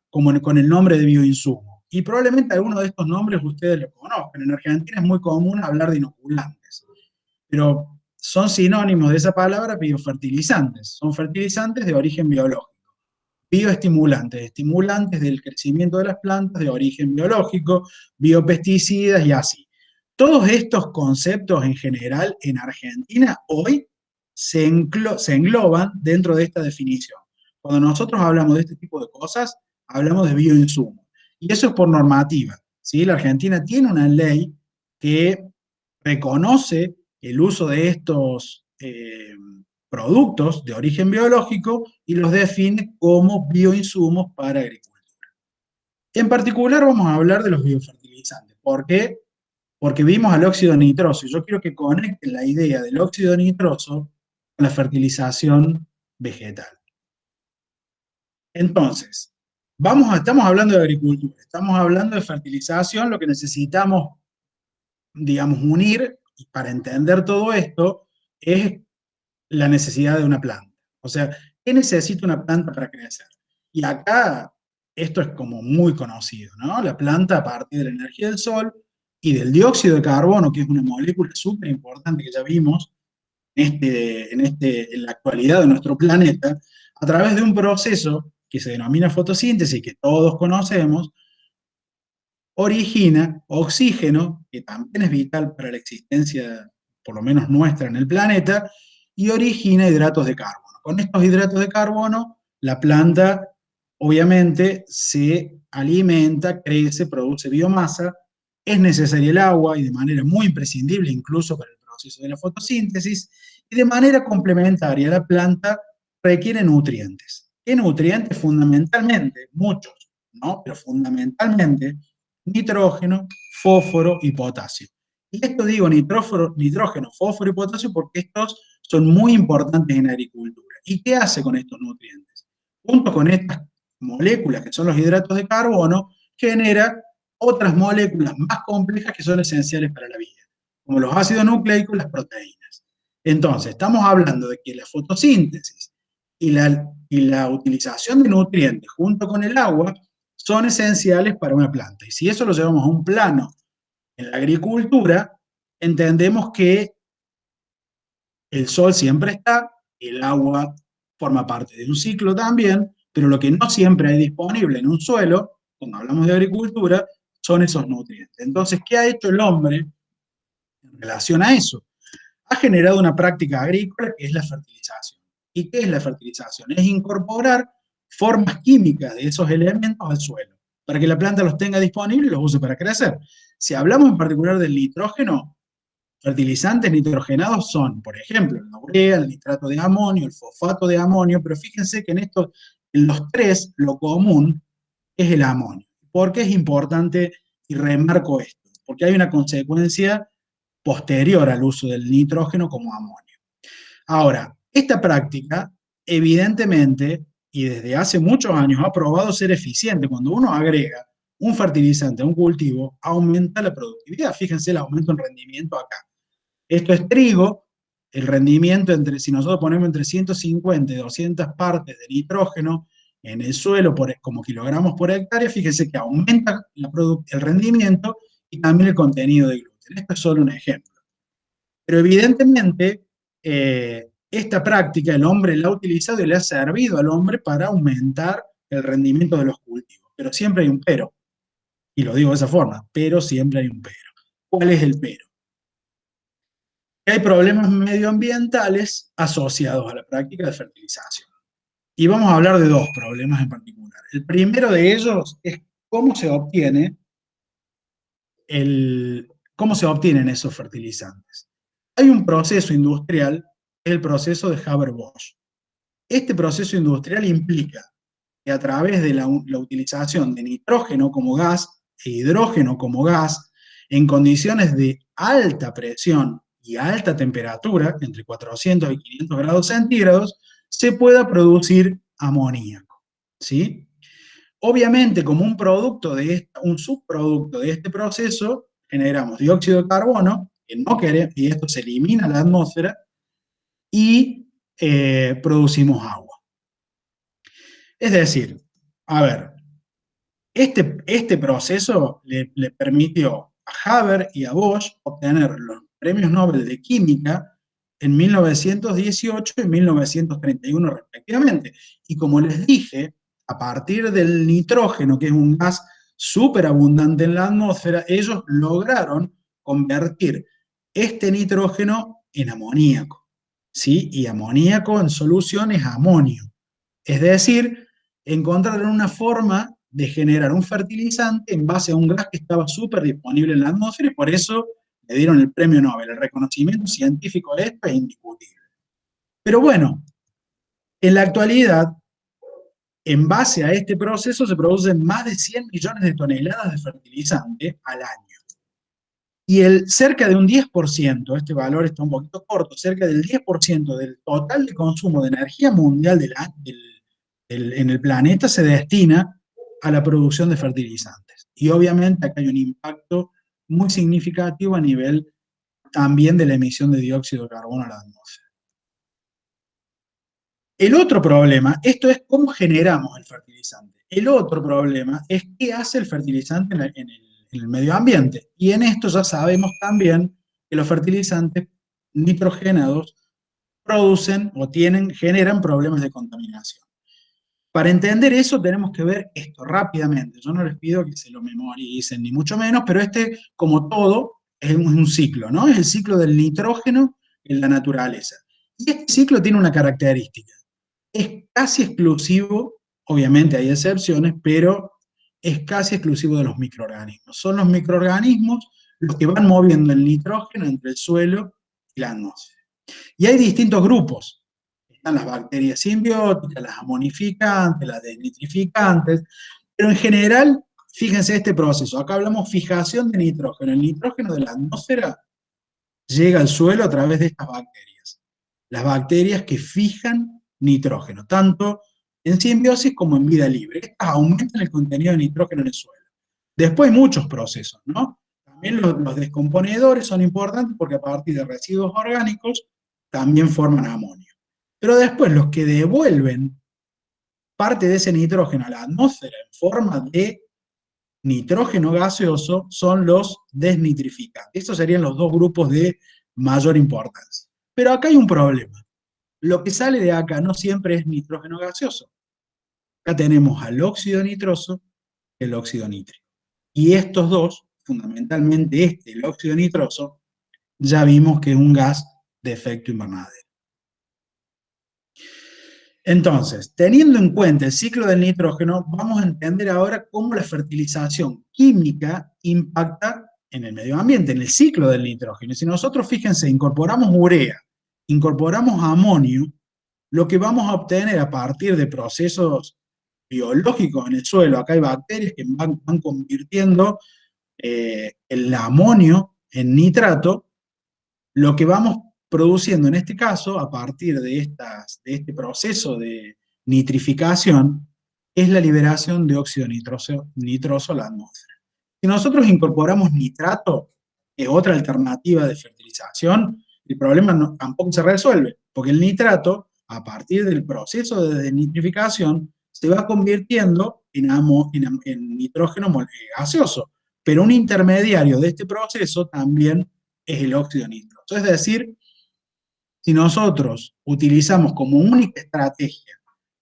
con el nombre de bioinsumo? Y probablemente algunos de estos nombres ustedes lo conozcan. En Argentina es muy común hablar de inoculantes, pero son sinónimos de esa palabra biofertilizantes. Son fertilizantes de origen biológico. Bioestimulantes, estimulantes del crecimiento de las plantas de origen biológico, biopesticidas y así. Todos estos conceptos en general en Argentina hoy se engloban dentro de esta definición. Cuando nosotros hablamos de este tipo de cosas, hablamos de bioinsumo. Y eso es por normativa, ¿sí? La Argentina tiene una ley que reconoce el uso de estos productos de origen biológico y los define como bioinsumos para agricultura. En particular vamos a hablar de los biofertilizantes. ¿Por qué? Porque vimos al óxido nitroso, y yo quiero que conecten la idea del óxido nitroso con la fertilización vegetal. Entonces, estamos hablando de agricultura, estamos hablando de fertilización, lo que necesitamos, digamos, unir, y para entender todo esto, es la necesidad de una planta. O sea, ¿qué necesita una planta para crecer? Y acá, esto es como muy conocido, ¿no? La planta, a partir de la energía del sol, y del dióxido de carbono, que es una molécula súper importante que ya vimos en la actualidad de nuestro planeta, a través de un proceso que se denomina fotosíntesis, que todos conocemos, origina oxígeno, que también es vital para la existencia, por lo menos nuestra, en el planeta, y origina hidratos de carbono. Con estos hidratos de carbono, la planta obviamente se alimenta, crece, produce biomasa. Es necesario el agua y de manera muy imprescindible incluso para el proceso de la fotosíntesis, y de manera complementaria la planta requiere nutrientes. ¿Qué nutrientes? Fundamentalmente, muchos, ¿no? Pero fundamentalmente nitrógeno, fósforo y potasio. Y esto digo nitrógeno, fósforo y potasio porque estos son muy importantes en agricultura. ¿Y qué hace con estos nutrientes? Junto con estas moléculas que son los hidratos de carbono, genera otras moléculas más complejas que son esenciales para la vida, como los ácidos nucleicos y las proteínas. Entonces, estamos hablando de que la fotosíntesis y la utilización de nutrientes junto con el agua son esenciales para una planta. Y si eso lo llevamos a un plano en la agricultura, entendemos que el sol siempre está, el agua forma parte de un ciclo también, pero lo que no siempre hay disponible en un suelo, cuando hablamos de agricultura, son esos nutrientes. Entonces, ¿qué ha hecho el hombre en relación a eso. Ha generado una práctica agrícola que es la fertilización. ¿Y qué es la fertilización? Es incorporar formas químicas de esos elementos al suelo, para que la planta los tenga disponibles y los use para crecer. Si hablamos en particular del nitrógeno, fertilizantes nitrogenados son, por ejemplo, la urea, el nitrato de amonio, el fosfato de amonio, pero fíjense que en los tres, lo común es el amonio. ¿Por qué es importante y remarco esto? Porque hay una consecuencia posterior al uso del nitrógeno como amonio. Ahora, esta práctica, evidentemente, y desde hace muchos años ha probado ser eficiente. Cuando uno agrega un fertilizante a un cultivo, aumenta la productividad. Fíjense el aumento en rendimiento acá. Esto es trigo, el rendimiento si nosotros ponemos entre 150 y 200 partes de nitrógeno en el suelo como kilogramos por hectárea, fíjense que aumenta el rendimiento y también el contenido de gluten. Esto es solo un ejemplo. Pero evidentemente, esta práctica el hombre la ha utilizado y le ha servido al hombre para aumentar el rendimiento de los cultivos. Pero siempre hay un pero. Y lo digo de esa forma, pero siempre hay un pero. ¿Cuál es el pero? Hay problemas medioambientales asociados a la práctica de fertilización. Y vamos a hablar de dos problemas en particular. El primero de ellos es cómo se obtienen esos fertilizantes. Hay un proceso industrial, el proceso de Haber-Bosch. Este proceso industrial implica que a través de la utilización de nitrógeno como gas e hidrógeno como gas, en condiciones de alta presión y alta temperatura, entre 400 y 500 grados centígrados, se pueda producir amoníaco, ¿sí? Obviamente, como un subproducto de este proceso, generamos dióxido de carbono, que no queremos, y esto se elimina a la atmósfera, y producimos agua. Es decir, a ver, este proceso le permitió a Haber y a Bosch obtener los premios Nobel de Química en 1918 y 1931 respectivamente. Y como les dije, a partir del nitrógeno, que es un gas súper abundante en la atmósfera, ellos lograron convertir este nitrógeno en amoníaco, ¿sí? Y amoníaco en solución es amonio. Es decir, encontraron una forma de generar un fertilizante en base a un gas que estaba súper disponible en la atmósfera y por eso le dieron el premio Nobel. El reconocimiento científico de esto es indiscutible. Pero bueno, en la actualidad, en base a este proceso se producen más de 100 millones de toneladas de fertilizante al año. Y cerca de un 10%, este valor está un poquito corto, cerca del 10% del total de consumo de energía mundial en el planeta se destina a la producción de fertilizantes. Y obviamente acá hay un impacto muy significativo a nivel también de la emisión de dióxido de carbono a la atmósfera. El otro problema, esto es cómo generamos el fertilizante. El otro problema es qué hace el fertilizante en el medio ambiente. Y en esto ya sabemos también que los fertilizantes nitrogenados producen o generan problemas de contaminación. Para entender eso tenemos que ver esto rápidamente. Yo no les pido que se lo memoricen ni mucho menos, pero como todo, es un ciclo, ¿no? Es el ciclo del nitrógeno en la naturaleza. Y este ciclo tiene una característica. Es casi exclusivo, obviamente hay excepciones, pero es casi exclusivo de los microorganismos. Son los microorganismos los que van moviendo el nitrógeno entre el suelo y la atmósfera. Y hay distintos grupos. Están las bacterias simbióticas, las amonificantes, las desnitrificantes, pero en general, fíjense este proceso. Acá hablamos fijación de nitrógeno. El nitrógeno de la atmósfera llega al suelo a través de estas bacterias. Las bacterias que fijan nitrógeno, tanto en simbiosis como en vida libre. Estas aumentan el contenido de nitrógeno en el suelo. Después hay muchos procesos, ¿no? También los descomponedores son importantes porque a partir de residuos orgánicos también forman amonio. Pero después los que devuelven parte de ese nitrógeno a la atmósfera en forma de nitrógeno gaseoso son los desnitrificantes. Estos serían los dos grupos de mayor importancia. Pero acá hay un problema. Lo que sale de acá no siempre es nitrógeno gaseoso. Acá tenemos al óxido nitroso y el óxido nítrico. Y estos dos, fundamentalmente el óxido nitroso, ya vimos que es un gas de efecto invernadero. Entonces, teniendo en cuenta el ciclo del nitrógeno, vamos a entender ahora cómo la fertilización química impacta en el medio ambiente, en el ciclo del nitrógeno. Y si nosotros, fíjense, incorporamos urea, incorporamos amonio, lo que vamos a obtener a partir de procesos biológicos en el suelo, acá hay bacterias que van convirtiendo el amonio en nitrato, lo que vamos produciendo en este caso, a partir de este proceso de nitrificación, es la liberación de óxido nitroso a la atmósfera. Si nosotros incorporamos nitrato, que es otra alternativa de fertilización, el problema tampoco se resuelve, porque el nitrato, a partir del proceso de nitrificación, se va convirtiendo en nitrógeno gaseoso, pero un intermediario de este proceso también es el óxido nitroso. Es decir, si nosotros utilizamos como única estrategia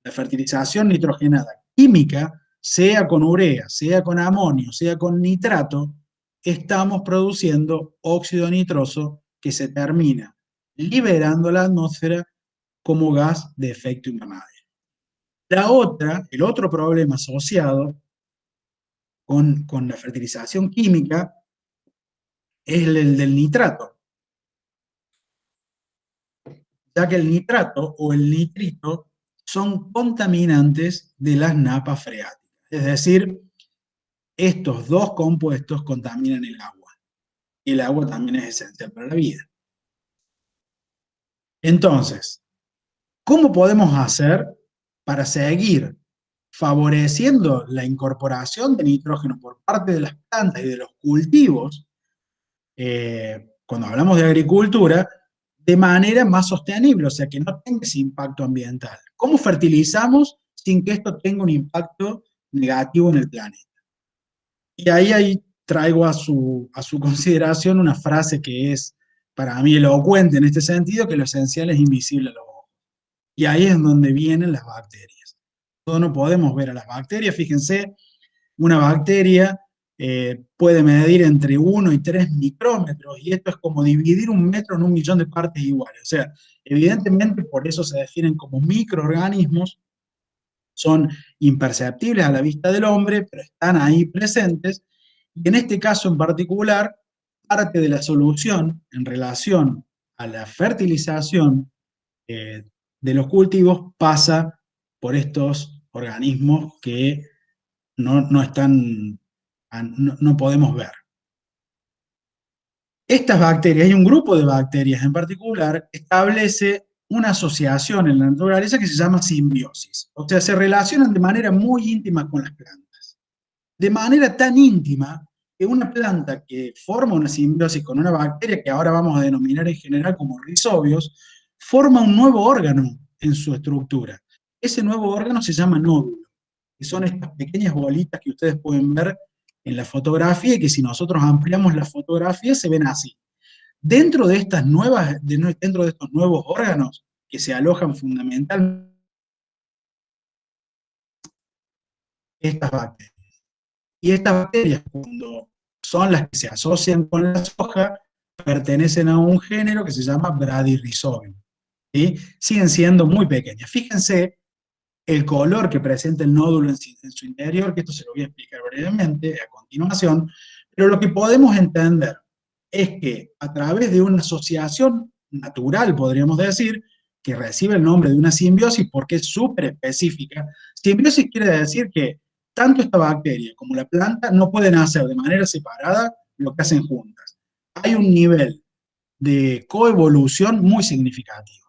la fertilización nitrogenada química, sea con urea, sea con amonio, sea con nitrato, estamos produciendo óxido nitroso que se termina liberando a la atmósfera como gas de efecto invernadero. El otro problema asociado con la fertilización química es el del nitrato, ya que el nitrato o el nitrito son contaminantes de las napas freáticas. Es decir, estos dos compuestos contaminan el agua. Y el agua también es esencial para la vida. Entonces, ¿cómo podemos hacer para seguir favoreciendo la incorporación de nitrógeno por parte de las plantas y de los cultivos, cuando hablamos de agricultura, de manera más sostenible, o sea, que no tenga ese impacto ambiental? ¿Cómo fertilizamos sin que esto tenga un impacto negativo en el planeta? Y ahí traigo a su consideración una frase que es para mí elocuente en este sentido, que lo esencial es invisible a los ojos. Y ahí es donde vienen las bacterias. Nosotros no podemos ver a las bacterias, fíjense, una bacteria puede medir entre 1 y 3 micrómetros, y esto es como dividir un metro en 1.000.000 de partes iguales. O sea, evidentemente por eso se definen como microorganismos, son imperceptibles a la vista del hombre, pero están ahí presentes, y en este caso en particular, parte de la solución en relación a la fertilización de los cultivos pasa por estos organismos que no podemos ver. Estas bacterias, hay un grupo de bacterias en particular, establece una asociación en la naturaleza que se llama simbiosis. O sea, se relacionan de manera muy íntima con las plantas. De manera tan íntima que una planta que forma una simbiosis con una bacteria, que ahora vamos a denominar en general como rizobios, forma un nuevo órgano en su estructura. Ese nuevo órgano se llama nódulo, que son estas pequeñas bolitas que ustedes pueden ver en la fotografía, y que si nosotros ampliamos la fotografía se ven así. Dentro de estos nuevos órganos que se alojan fundamentalmente estas bacterias. Y estas bacterias, cuando son las que se asocian con la soja, pertenecen a un género que se llama Bradyrhizobium. ¿Sí? Siguen siendo muy pequeñas. Fíjense el color que presenta el nódulo en su interior, que esto se lo voy a explicar brevemente a continuación, pero lo que podemos entender es que a través de una asociación natural, podríamos decir, que recibe el nombre de una simbiosis porque es súper específica. Simbiosis quiere decir que tanto esta bacteria como la planta no pueden hacer de manera separada lo que hacen juntas. Hay un nivel de coevolución muy significativo.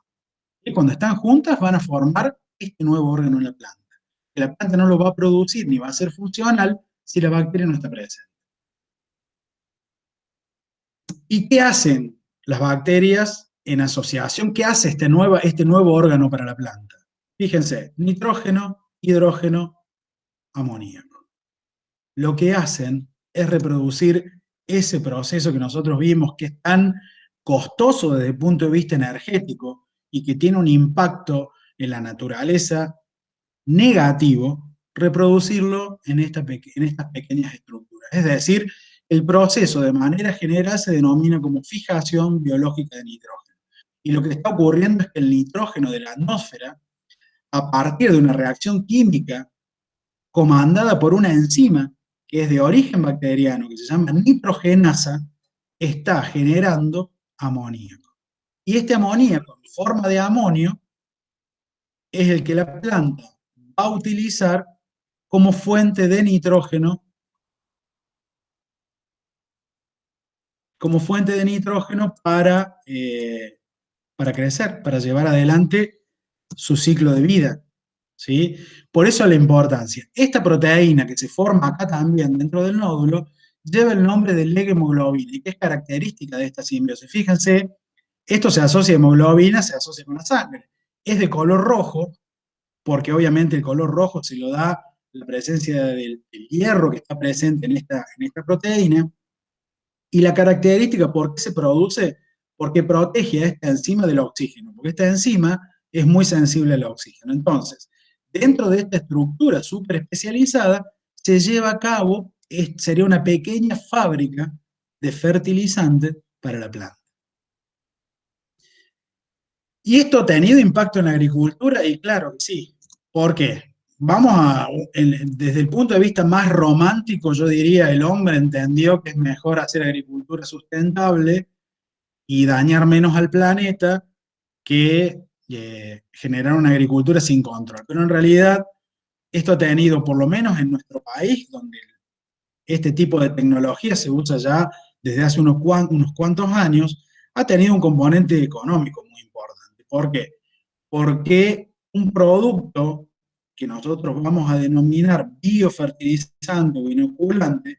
Y cuando están juntas van a formar este nuevo órgano en la planta. La planta no lo va a producir ni va a ser funcional si la bacteria no está presente. ¿Y qué hacen las bacterias en asociación? ¿Qué hace este nuevo órgano para la planta? Fíjense, nitrógeno, hidrógeno, amoníaco. Lo que hacen es reproducir ese proceso que nosotros vimos que es tan costoso desde el punto de vista energético y que tiene un impacto en la naturaleza negativo, reproducirlo en estas pequeñas estructuras. Es decir, el proceso de manera general se denomina como fijación biológica de nitrógeno. Y lo que está ocurriendo es que el nitrógeno de la atmósfera, a partir de una reacción química comandada por una enzima que es de origen bacteriano, que se llama nitrogenasa, está generando amoníaco. Y este amoníaco en forma de amonio es el que la planta va a utilizar como fuente de nitrógeno, para crecer, para llevar adelante su ciclo de vida, ¿sí? Por eso la importancia. Esta proteína que se forma acá también dentro del nódulo lleva el nombre de legemoglobina, y que es característica de esta simbiosis. Fíjense, esto se asocia a hemoglobina, se asocia con la sangre. Es de color rojo, porque obviamente el color rojo se lo da la presencia del hierro que está presente en esta proteína. Y la característica, ¿por qué se produce? Porque protege a esta enzima del oxígeno, porque esta enzima es muy sensible al oxígeno. Entonces, dentro de esta estructura súper especializada, se lleva a cabo, sería una pequeña fábrica de fertilizantes para la planta. ¿Y esto ha tenido impacto en la agricultura? Y claro que sí. ¿Por qué? Desde el punto de vista más romántico, yo diría, el hombre entendió que es mejor hacer agricultura sustentable y dañar menos al planeta que generar una agricultura sin control. Pero en realidad, esto ha tenido, por lo menos en nuestro país, donde este tipo de tecnología se usa ya desde hace unos cuantos años, ha tenido un componente económico muy importante. ¿Por qué? Porque un producto que nosotros vamos a denominar biofertilizante o inoculante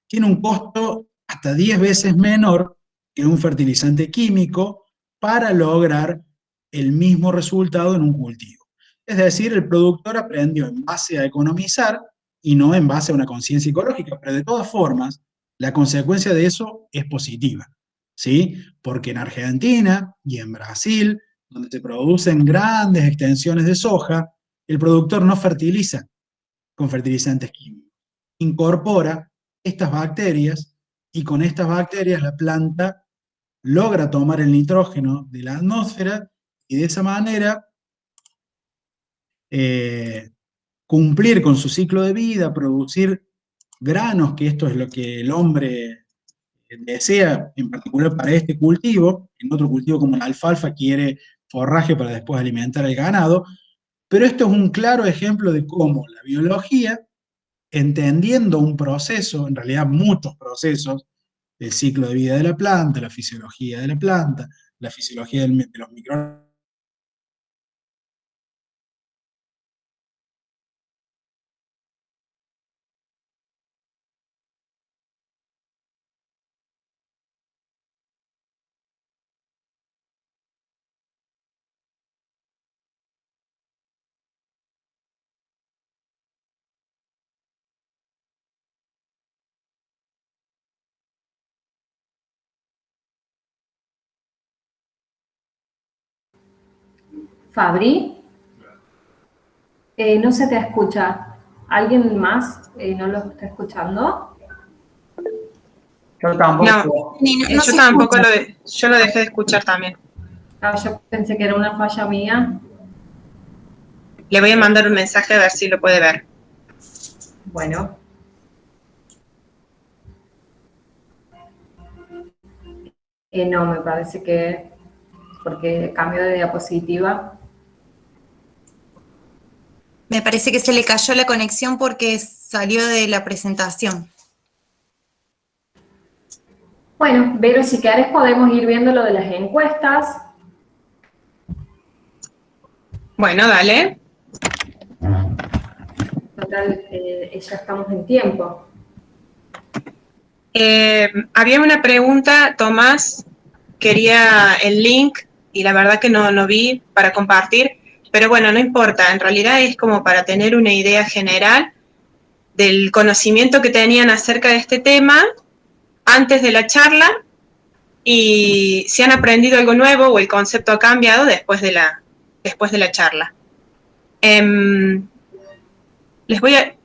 tiene un costo hasta 10 veces menor que un fertilizante químico para lograr el mismo resultado en un cultivo. Es decir, el productor aprendió en base a economizar y no en base a una conciencia ecológica, pero de todas formas, la consecuencia de eso es positiva, ¿sí? Porque en Argentina y en Brasil, donde se producen grandes extensiones de soja, el productor no fertiliza con fertilizantes químicos, incorpora estas bacterias y con estas bacterias la planta logra tomar el nitrógeno de la atmósfera y de esa manera cumplir con su ciclo de vida, producir granos, que esto es lo que el hombre desea, en particular para este cultivo. En otro cultivo como la alfalfa quiere forraje para después alimentar al ganado, pero esto es un claro ejemplo de cómo la biología, entendiendo un proceso, en realidad muchos procesos, el ciclo de vida de la planta, la fisiología de la planta, la fisiología de los microorganismos. Fabri, no se te escucha. ¿Alguien más no lo está escuchando? Yo tampoco. No, No yo tampoco yo lo dejé de escuchar también. Ah, yo pensé que era una falla mía. Le voy a mandar un mensaje a ver si lo puede ver. Bueno. No, me parece que porque cambio de diapositiva. Me parece que se le cayó la conexión porque salió de la presentación. Bueno, Vero, si querés podemos ir viendo lo de las encuestas. Bueno, dale. Total, ya estamos en tiempo. Había una pregunta, Tomás, quería el link y la verdad que no vi para compartir, pero bueno, no importa, en realidad es como para tener una idea general del conocimiento que tenían acerca de este tema antes de la charla y si han aprendido algo nuevo o el concepto ha cambiado después de la charla. Les voy a...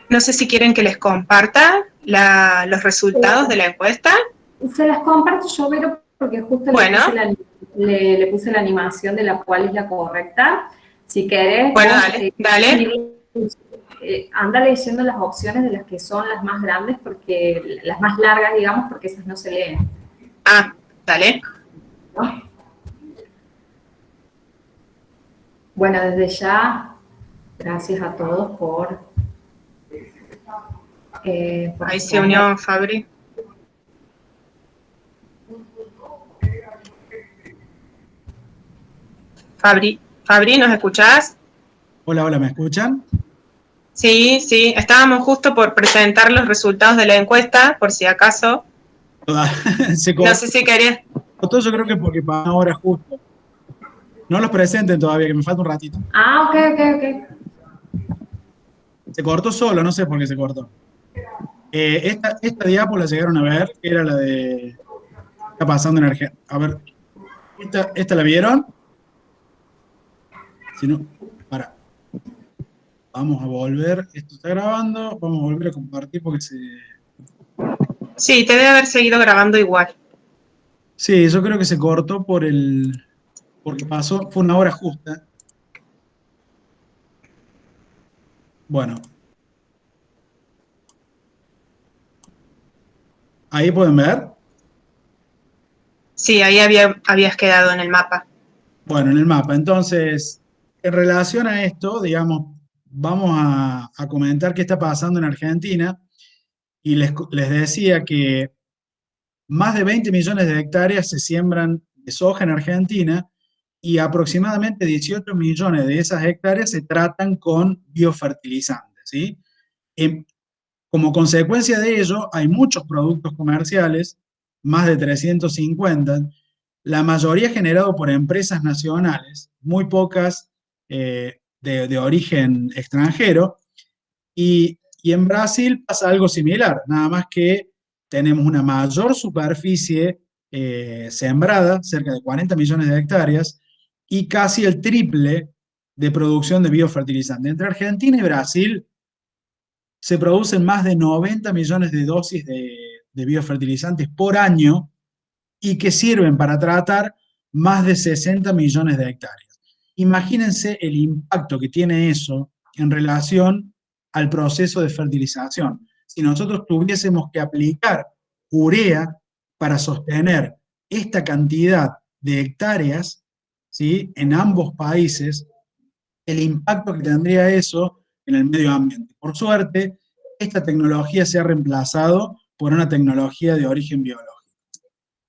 No sé si quieren que les comparta los resultados de la encuesta. Se las comparto yo, Vero, porque justo Bueno. le puse la animación de la cual es la correcta. Si querés, Bueno, vos, dale. anda leyendo las opciones de las que son las más grandes, porque las más largas, digamos, porque esas no se leen. Ah, dale. ¿No? Bueno, desde ya, gracias a todos por Ahí se unió Fabri. Fabri, ¿nos escuchás? Hola, hola, ¿me escuchan? Sí, sí, estábamos justo por presentar los resultados de la encuesta, por si acaso. Se No sé si querías. cortó, yo creo que porque para ahora justo. No los presenten todavía, que me falta un ratito. Ah, ok. Se cortó solo, no sé por qué se cortó. Esta diapo la llegaron a ver, que era la de... Está pasando en Argentina. A ver, ¿esta la vieron? Si no, para. Vamos a volver, esto está grabando, vamos a volver a compartir porque se... Sí, te debe haber seguido grabando igual. Sí, yo creo que se cortó porque pasó, fue una hora justa. Bueno, ahí pueden ver. Sí, ahí habías quedado en el mapa. Bueno, en el mapa. Entonces, en relación a esto, digamos, vamos a comentar qué está pasando en Argentina. Y les decía que más de 20 millones de hectáreas se siembran de soja en Argentina y aproximadamente 18 millones de esas hectáreas se tratan con biofertilizantes, ¿sí? Como consecuencia de ello, hay muchos productos comerciales, más de 350, la mayoría generados por empresas nacionales, muy pocas de origen extranjero, y en Brasil pasa algo similar, nada más que tenemos una mayor superficie sembrada, cerca de 40 millones de hectáreas, y casi el triple de producción de biofertilizantes. Entre Argentina y Brasil se producen más de 90 millones de dosis de biofertilizantes por año y que sirven para tratar más de 60 millones de hectáreas. Imagínense el impacto que tiene eso en relación al proceso de fertilización. Si nosotros tuviésemos que aplicar urea para sostener esta cantidad de hectáreas, ¿sí?, en ambos países, el impacto que tendría eso en el medio ambiente. Por suerte, esta tecnología se ha reemplazado por una tecnología de origen biológico.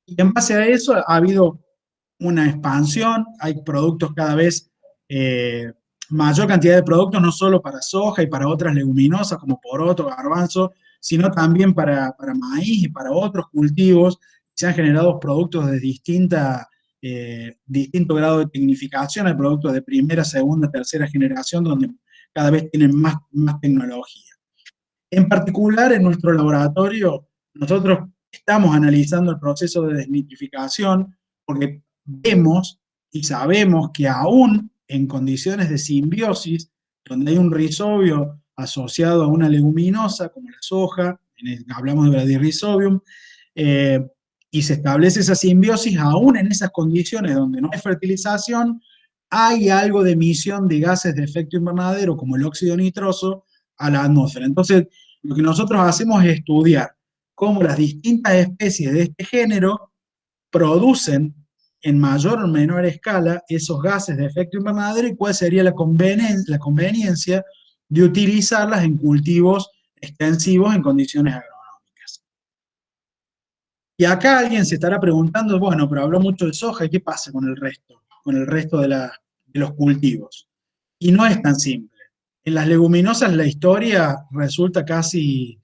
Y en base a eso ha habido una expansión, hay productos cada vez, mayor cantidad de productos, no solo para soja y para otras leguminosas como poroto, garbanzo, sino también para maíz y para otros cultivos. Se han generado productos de distinto grado de tecnificación, hay productos de primera, segunda, tercera generación, donde cada vez tienen más tecnología. En particular, en nuestro laboratorio, nosotros estamos analizando el proceso de desnitrificación porque vemos y sabemos que aún en condiciones de simbiosis, donde hay un rizobio asociado a una leguminosa como la soja, hablamos de Bradyrhizobium, y se establece esa simbiosis, aún en esas condiciones donde no hay fertilización, hay algo de emisión de gases de efecto invernadero como el óxido nitroso a la atmósfera. Entonces, lo que nosotros hacemos es estudiar cómo las distintas especies de este género producen en mayor o menor escala esos gases de efecto invernadero y cuál sería la conveniencia de utilizarlas en cultivos extensivos en condiciones agronómicas. Y acá alguien se estará preguntando, bueno, pero habló mucho de soja, ¿y qué pasa con el resto de los cultivos? Y no es tan simple. En las leguminosas la historia resulta casi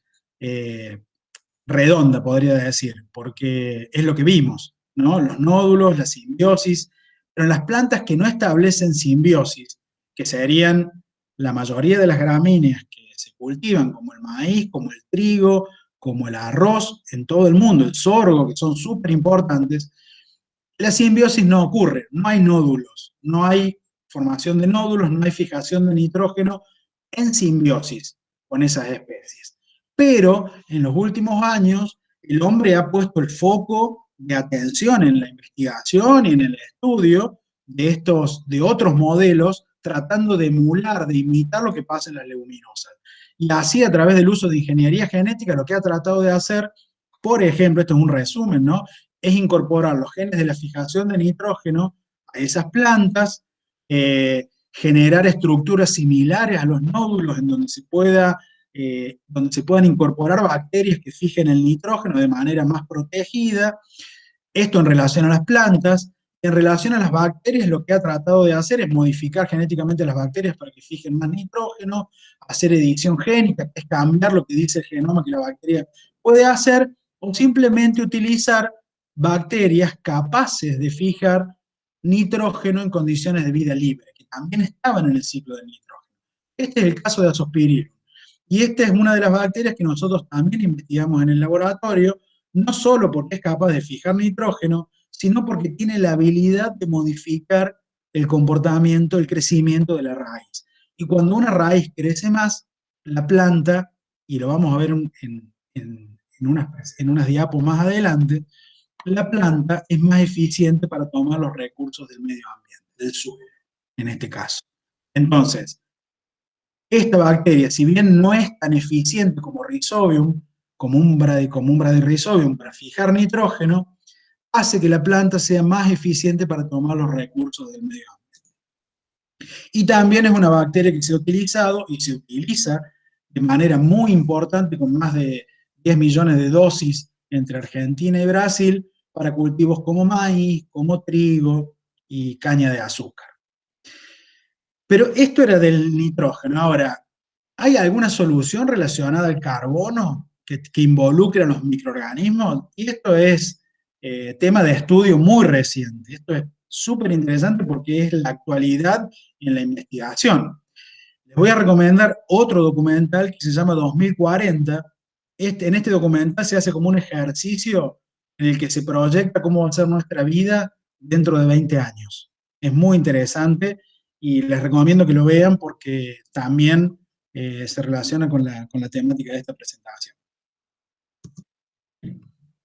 redonda, podría decir, porque es lo que vimos, ¿no? Los nódulos, la simbiosis, pero en las plantas que no establecen simbiosis, que serían la mayoría de las gramíneas que se cultivan, como el maíz, como el trigo, como el arroz en todo el mundo, el sorgo, que son súper importantes, la simbiosis no ocurre, no hay nódulos, no hay formación de nódulos, no hay fijación de nitrógeno en simbiosis. con esas especies. Pero en los últimos años el hombre ha puesto el foco de atención en la investigación y en el estudio de otros modelos, tratando de emular, de imitar lo que pasa en las leguminosas. Y así, a través del uso de ingeniería genética, lo que ha tratado de hacer, por ejemplo, esto es un resumen, ¿no?, es incorporar los genes de la fijación de nitrógeno a esas plantas, generar estructuras similares a los nódulos en donde se puedan incorporar bacterias que fijen el nitrógeno de manera más protegida. Esto en relación a las plantas. En relación a las bacterias, lo que ha tratado de hacer es modificar genéticamente las bacterias para que fijen más nitrógeno, hacer edición génica, que es cambiar lo que dice el genoma que la bacteria puede hacer, o simplemente utilizar bacterias capaces de fijar nitrógeno en condiciones de vida libre, que también estaban en el ciclo del nitrógeno. Este es el caso de Azospirillum. Y esta es una de las bacterias que nosotros también investigamos en el laboratorio, no solo porque es capaz de fijar nitrógeno, sino porque tiene la habilidad de modificar el comportamiento, el crecimiento de la raíz. Y cuando una raíz crece más, la planta, y lo vamos a ver en unas diapos más adelante, la planta es más eficiente para tomar los recursos del medio ambiente, del suelo, en este caso. Entonces, esta bacteria, si bien no es tan eficiente como Rhizobium, como un Bradyrhizobium para fijar nitrógeno, hace que la planta sea más eficiente para tomar los recursos del medio ambiente. Y también es una bacteria que se ha utilizado y se utiliza de manera muy importante, con más de 10 millones de dosis entre Argentina y Brasil, para cultivos como maíz, como trigo y caña de azúcar. Pero esto era del nitrógeno. Ahora, ¿hay alguna solución relacionada al carbono que involucre a los microorganismos? Y esto es tema de estudio muy reciente. Esto es súper interesante porque es la actualidad en la investigación. Les voy a recomendar otro documental que se llama 2040. En este documental se hace como un ejercicio en el que se proyecta cómo va a ser nuestra vida dentro de 20 años. Es muy interesante y les recomiendo que lo vean porque también se relaciona con la temática de esta presentación.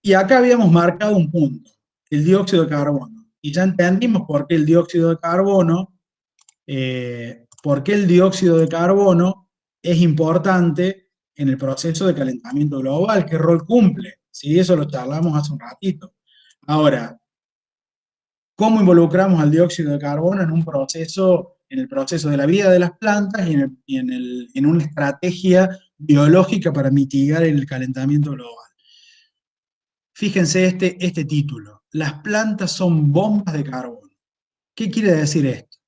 Y acá habíamos marcado un punto, el dióxido de carbono. Y ya entendimos por qué el dióxido de carbono, es importante en el proceso de calentamiento global, qué rol cumple. ¿Sí? Eso lo charlamos hace un ratito. Ahora, ¿cómo involucramos al dióxido de carbono en el proceso de la vida de las plantas y en una estrategia biológica para mitigar el calentamiento global? Fíjense este título, las plantas son bombas de carbono. ¿Qué quiere decir esto?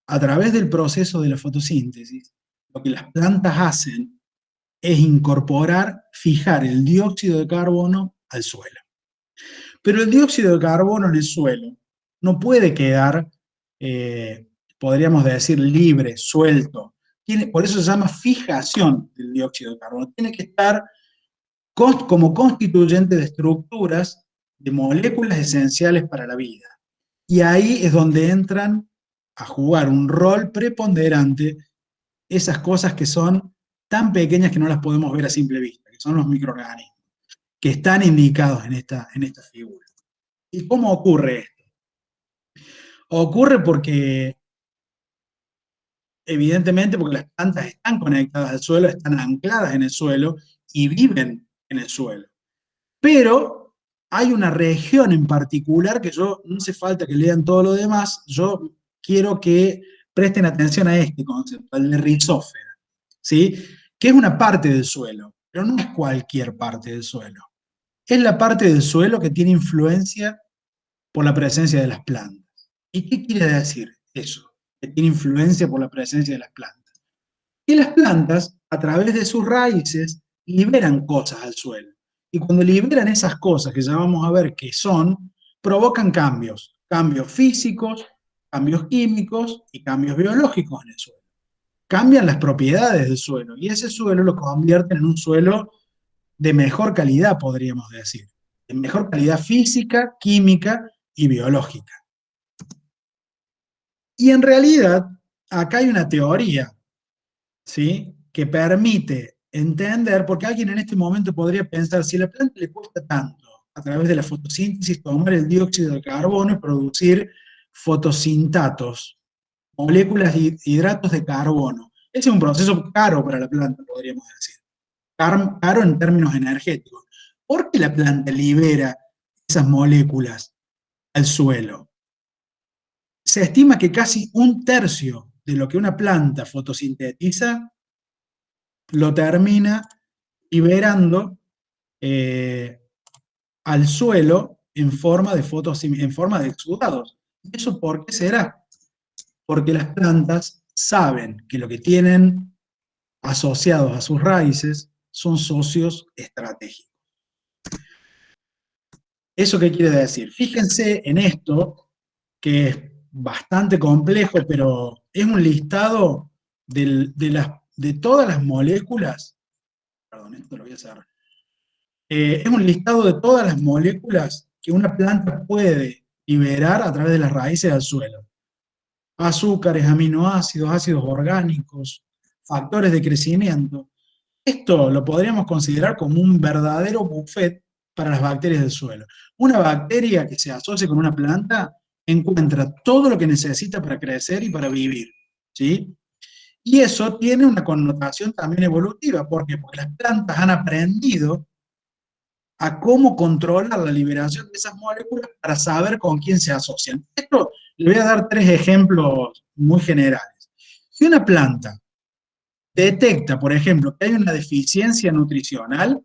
A través del proceso de la fotosíntesis, lo que las plantas hacen es fijar el dióxido de carbono al suelo. Pero el dióxido de carbono en el suelo no puede quedar, podríamos decir, libre, suelto. Por eso se llama fijación del dióxido de carbono. Tiene que estar como constituyente de estructuras, de moléculas esenciales para la vida. Y ahí es donde entran a jugar un rol preponderante esas cosas que son tan pequeñas que no las podemos ver a simple vista, que son los microorganismos, que están indicados en esta figura. ¿Y cómo ocurre esto? Ocurre porque, evidentemente, porque las plantas están conectadas al suelo, están ancladas en el suelo y viven en el suelo. Pero hay una región en particular que no hace falta que lean todo lo demás, yo quiero que presten atención a este concepto, el de rizósfera, ¿sí? Que es una parte del suelo, pero no es cualquier parte del suelo. Es la parte del suelo que tiene influencia por la presencia de las plantas. ¿Y qué quiere decir eso? Que tiene influencia por la presencia de las plantas. Y las plantas, a través de sus raíces, liberan cosas al suelo. Y cuando liberan esas cosas, que ya vamos a ver qué son, provocan cambios físicos, cambios químicos y cambios biológicos en el suelo. Cambian las propiedades del suelo y ese suelo lo convierten en un suelo de mejor calidad, podríamos decir. De mejor calidad física, química y biológica. Y en realidad, acá hay una teoría, ¿sí?, que permite entender, porque alguien en este momento podría pensar, si a la planta le cuesta tanto a través de la fotosíntesis tomar el dióxido de carbono y producir fotosintatos, moléculas y hidratos de carbono. Ese es un proceso caro para la planta, podríamos decir. Caro en términos energéticos. ¿Por qué la planta libera esas moléculas al suelo? Se estima que casi 1/3 de lo que una planta fotosintetiza lo termina liberando al suelo en forma de exudados. ¿Eso por qué será? Porque las plantas saben que lo que tienen asociados a sus raíces son socios estratégicos. ¿Eso qué quiere decir? Fíjense en esto, que es bastante complejo, pero es un listado de todas las moléculas. Perdón, esto lo voy a cerrar. Es un listado de todas las moléculas que una planta puede liberar a través de las raíces al suelo. Azúcares, aminoácidos, ácidos orgánicos, factores de crecimiento. Esto lo podríamos considerar como un verdadero buffet para las bacterias del suelo. Una bacteria que se asocia con una planta encuentra todo lo que necesita para crecer y para vivir, ¿sí? Y eso tiene una connotación también evolutiva. ¿Por qué? Porque las plantas han aprendido a cómo controlar la liberación de esas moléculas para saber con quién se asocian. Esto, le voy a dar 3 ejemplos muy generales. Si una planta detecta, por ejemplo, que hay una deficiencia nutricional,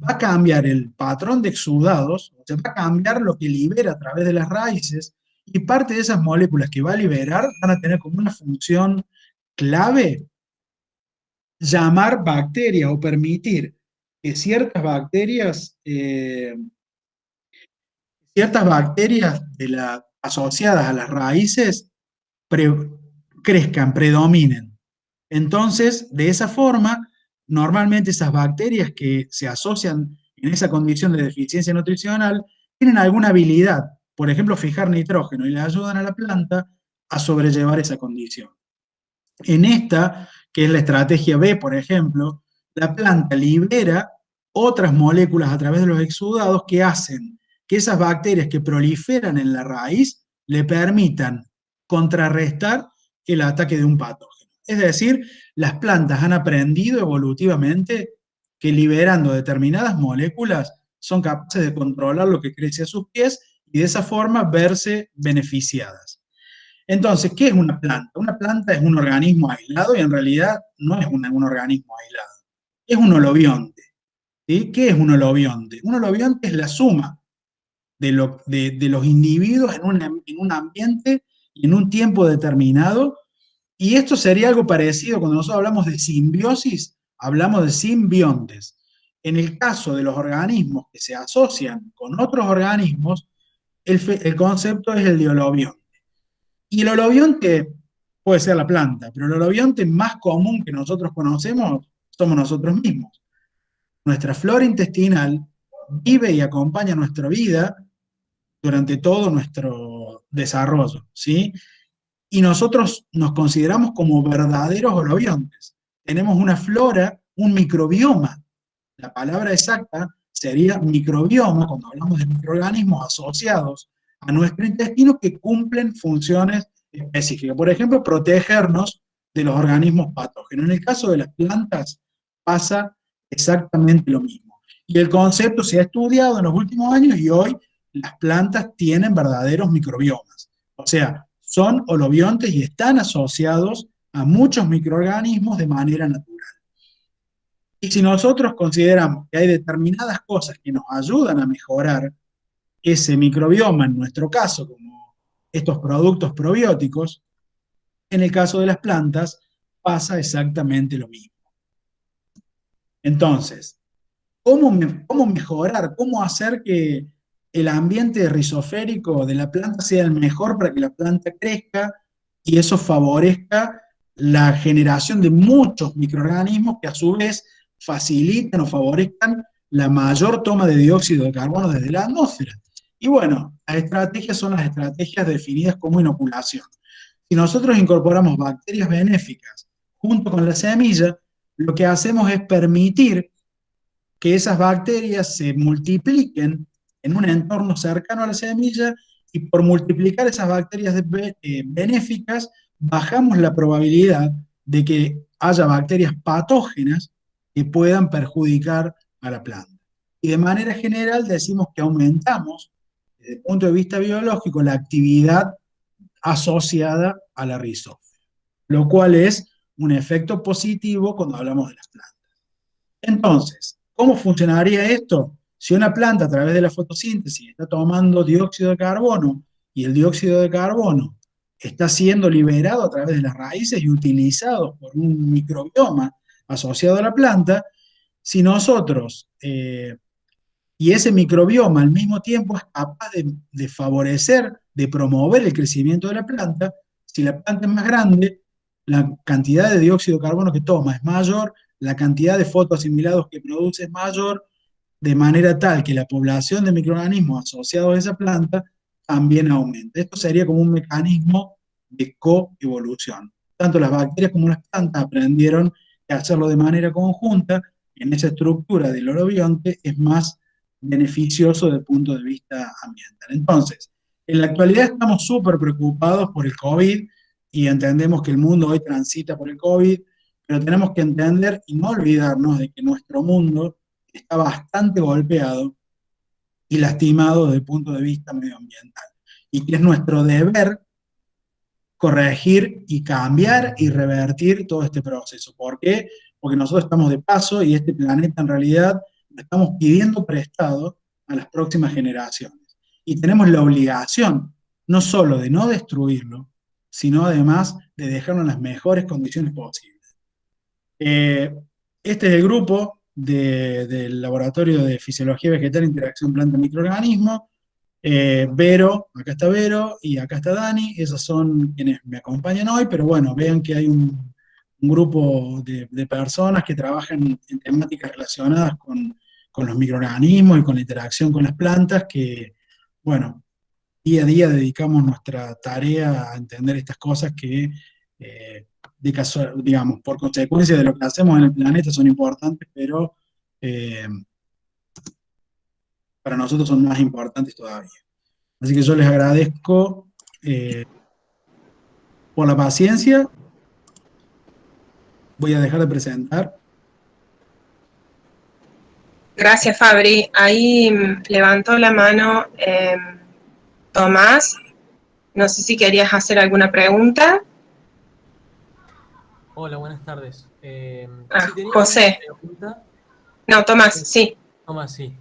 va a cambiar el patrón de exudados, o sea, va a cambiar lo que libera a través de las raíces, y parte de esas moléculas que va a liberar van a tener como una función clave llamar bacterias o permitir que ciertas bacterias asociadas a las raíces crezcan, predominen. Entonces, de esa forma, normalmente esas bacterias que se asocian en esa condición de deficiencia nutricional tienen alguna habilidad, por ejemplo, fijar nitrógeno, y le ayudan a la planta a sobrellevar esa condición. En esta, que es la estrategia B, por ejemplo, la planta libera otras moléculas a través de los exudados que hacen que esas bacterias que proliferan en la raíz le permitan contrarrestar el ataque de un patógeno. Es decir, las plantas han aprendido evolutivamente que liberando determinadas moléculas son capaces de controlar lo que crece a sus pies y de esa forma verse beneficiadas. Entonces, ¿qué es una planta? Una planta es un organismo aislado y en realidad no es un organismo aislado, es un holobionte. ¿Sí? ¿Qué es un holobionte? Un holobionte es la suma de los individuos en un ambiente y en un tiempo determinado, y esto sería algo parecido cuando nosotros hablamos de simbiosis, hablamos de simbiontes. En el caso de los organismos que se asocian con otros organismos, el concepto es el de holobionte. Y el holobionte puede ser la planta, pero el holobionte más común que nosotros conocemos somos nosotros mismos. Nuestra flora intestinal vive y acompaña nuestra vida durante todo nuestro desarrollo, ¿sí? Y nosotros nos consideramos como verdaderos holobiontes. Tenemos una flora, un microbioma. La palabra exacta sería microbioma, cuando hablamos de microorganismos asociados a nuestro intestino que cumplen funciones específicas. Por ejemplo, protegernos de los organismos patógenos. En el caso de las plantas pasa exactamente lo mismo. Y el concepto se ha estudiado en los últimos años y hoy las plantas tienen verdaderos microbiomas. O sea, son holobiontes y están asociados a muchos microorganismos de manera natural. Y si nosotros consideramos que hay determinadas cosas que nos ayudan a mejorar ese microbioma, en nuestro caso, como estos productos probióticos, en el caso de las plantas pasa exactamente lo mismo. Entonces, ¿cómo mejorar, cómo hacer que el ambiente rizoférico de la planta sea el mejor para que la planta crezca y eso favorezca la generación de muchos microorganismos que a su vez faciliten o favorezcan la mayor toma de dióxido de carbono desde la atmósfera? Y bueno, las estrategias son las estrategias definidas como inoculación. Si nosotros incorporamos bacterias benéficas junto con la semilla, lo que hacemos es permitir que esas bacterias se multipliquen en un entorno cercano a la semilla, y por multiplicar esas bacterias benéficas, bajamos la probabilidad de que haya bacterias patógenas que puedan perjudicar a la planta. Y de manera general decimos que aumentamos, desde el punto de vista biológico, la actividad asociada a la rizófila, lo cual es un efecto positivo cuando hablamos de las plantas. Entonces, ¿cómo funcionaría esto? Si una planta a través de la fotosíntesis está tomando dióxido de carbono, y el dióxido de carbono está siendo liberado a través de las raíces y utilizado por un microbioma asociado a la planta, si nosotros, y ese microbioma al mismo tiempo es capaz de favorecer, de promover el crecimiento de la planta, si la planta es más grande, la cantidad de dióxido de carbono que toma es mayor, la cantidad de fotoasimilados que produce es mayor, de manera tal que la población de microorganismos asociados a esa planta también aumenta. Esto sería como un mecanismo de coevolución. Tanto las bacterias como las plantas aprendieron que hacerlo de manera conjunta en esa estructura del orobionte es más beneficioso desde el punto de vista ambiental. Entonces, en la actualidad estamos súper preocupados por el COVID y entendemos que el mundo hoy transita por el COVID, pero tenemos que entender y no olvidarnos de que nuestro mundo está bastante golpeado y lastimado desde el punto de vista medioambiental, y que es nuestro deber corregir y cambiar y revertir todo este proceso. ¿Por qué? Porque nosotros estamos de paso y este planeta en realidad lo estamos pidiendo prestado a las próximas generaciones. Y tenemos la obligación no solo de no destruirlo, sino además de dejarlo en las mejores condiciones posibles. Este es el grupo del Laboratorio de Fisiología Vegetal e Interacción Planta-Microorganismo. Vero, acá está Vero y acá está Dani, esos son quienes me acompañan hoy, pero bueno, vean que hay un grupo de personas que trabajan en temáticas relacionadas con los microorganismos y con la interacción con las plantas, que, bueno, día a día dedicamos nuestra tarea a entender estas cosas que, digamos, por consecuencia de lo que hacemos en el planeta son importantes, pero para nosotros son más importantes todavía. Así que yo les agradezco por la paciencia. Voy a dejar de presentar. Gracias, Fabri. Ahí levantó la mano Tomás. No sé si querías hacer alguna pregunta. Hola, buenas tardes. Sí, tenía José. una pregunta. No, Tomás, sí. Tomás, sí.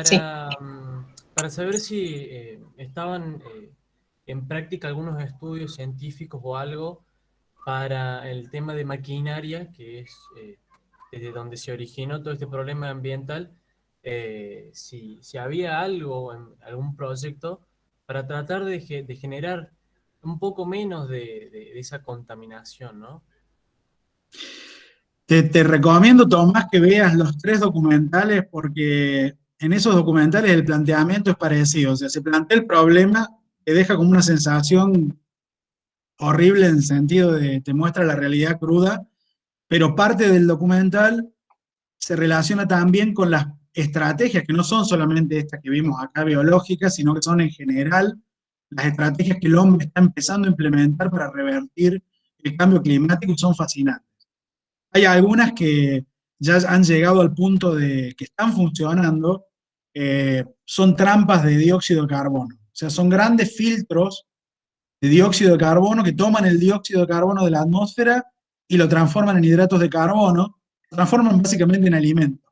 Sí. Para saber si estaban en práctica algunos estudios científicos o algo para el tema de maquinaria, que es desde donde se originó todo este problema ambiental, si había algo, algún proyecto para tratar de generar un poco menos de esa contaminación, ¿no? Te recomiendo, Tomás, que veas los 3 documentales, porque en esos documentales el planteamiento es parecido. O sea, se plantea el problema, te deja como una sensación horrible en el sentido de te muestra la realidad cruda, pero parte del documental se relaciona también con las estrategias, que no son solamente estas que vimos acá biológicas, sino que son en general las estrategias que el hombre está empezando a implementar para revertir el cambio climático, y son fascinantes. Hay algunas que ya han llegado al punto de que están funcionando, son trampas de dióxido de carbono. O sea, son grandes filtros de dióxido de carbono que toman el dióxido de carbono de la atmósfera y lo transforman en hidratos de carbono, lo transforman básicamente en alimento.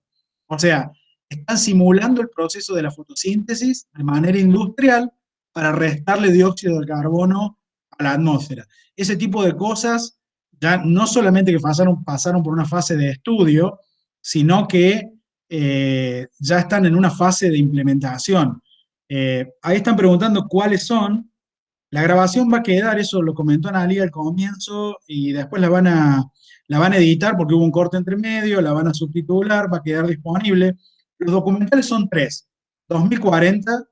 O sea, están simulando el proceso de la fotosíntesis de manera industrial para restarle dióxido de carbono a la atmósfera. Ese tipo de cosas ya no solamente que pasaron por una fase de estudio, sino que ya están en una fase de implementación. Ahí están preguntando cuáles son. La grabación va a quedar, eso lo comentó Analía al comienzo, y después la van a editar porque hubo un corte entre medio, la van a subtitular, va a quedar disponible. Los documentales son 3. 2040,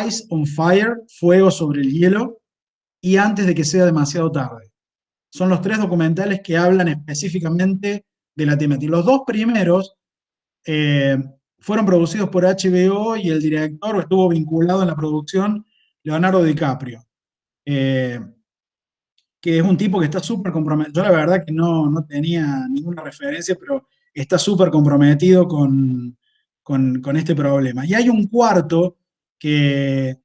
Ice on Fire, Fuego sobre el hielo, y Antes de que sea demasiado tarde. son los 3 documentales que hablan específicamente de la temática. Los 2 primeros fueron producidos por HBO y el director estuvo vinculado en la producción Leonardo DiCaprio, que es un tipo que está súper comprometido. Yo la verdad que no tenía ninguna referencia, pero está súper comprometido con este problema. Y hay un cuarto que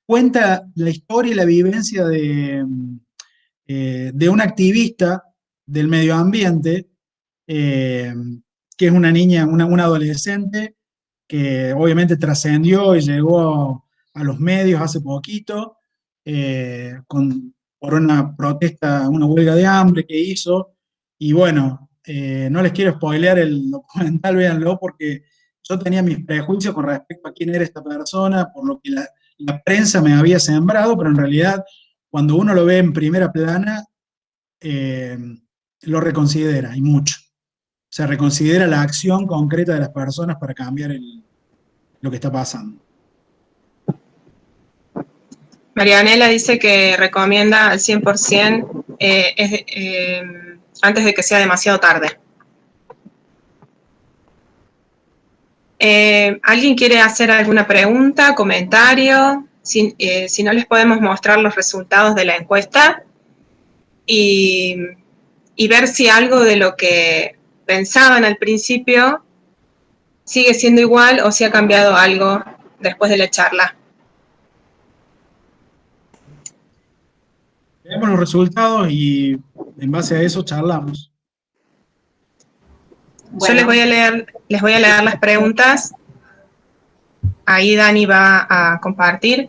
cuenta la historia y la vivencia de una activista del medio ambiente, que es una niña, una adolescente, que obviamente trascendió y llegó a los medios hace poquito, por una protesta, una huelga de hambre que hizo. Y bueno, no les quiero spoilear el documental, véanlo, porque yo tenía mis prejuicios con respecto a quién era esta persona, por lo que la prensa me había sembrado, pero en realidad, cuando uno lo ve en primera plana, lo reconsidera, y mucho. O sea, reconsidera la acción concreta de las personas para cambiar lo que está pasando. Marianela dice que recomienda al 100% antes de que sea demasiado tarde. ¿Alguien quiere hacer alguna pregunta, comentario? Si no, les podemos mostrar los resultados de la encuesta y ver si algo de lo que pensaban al principio sigue siendo igual o si ha cambiado algo después de la charla. Veamos los resultados y en base a eso charlamos. Bueno. Yo les voy a leer las preguntas. Ahí Dani va a compartir.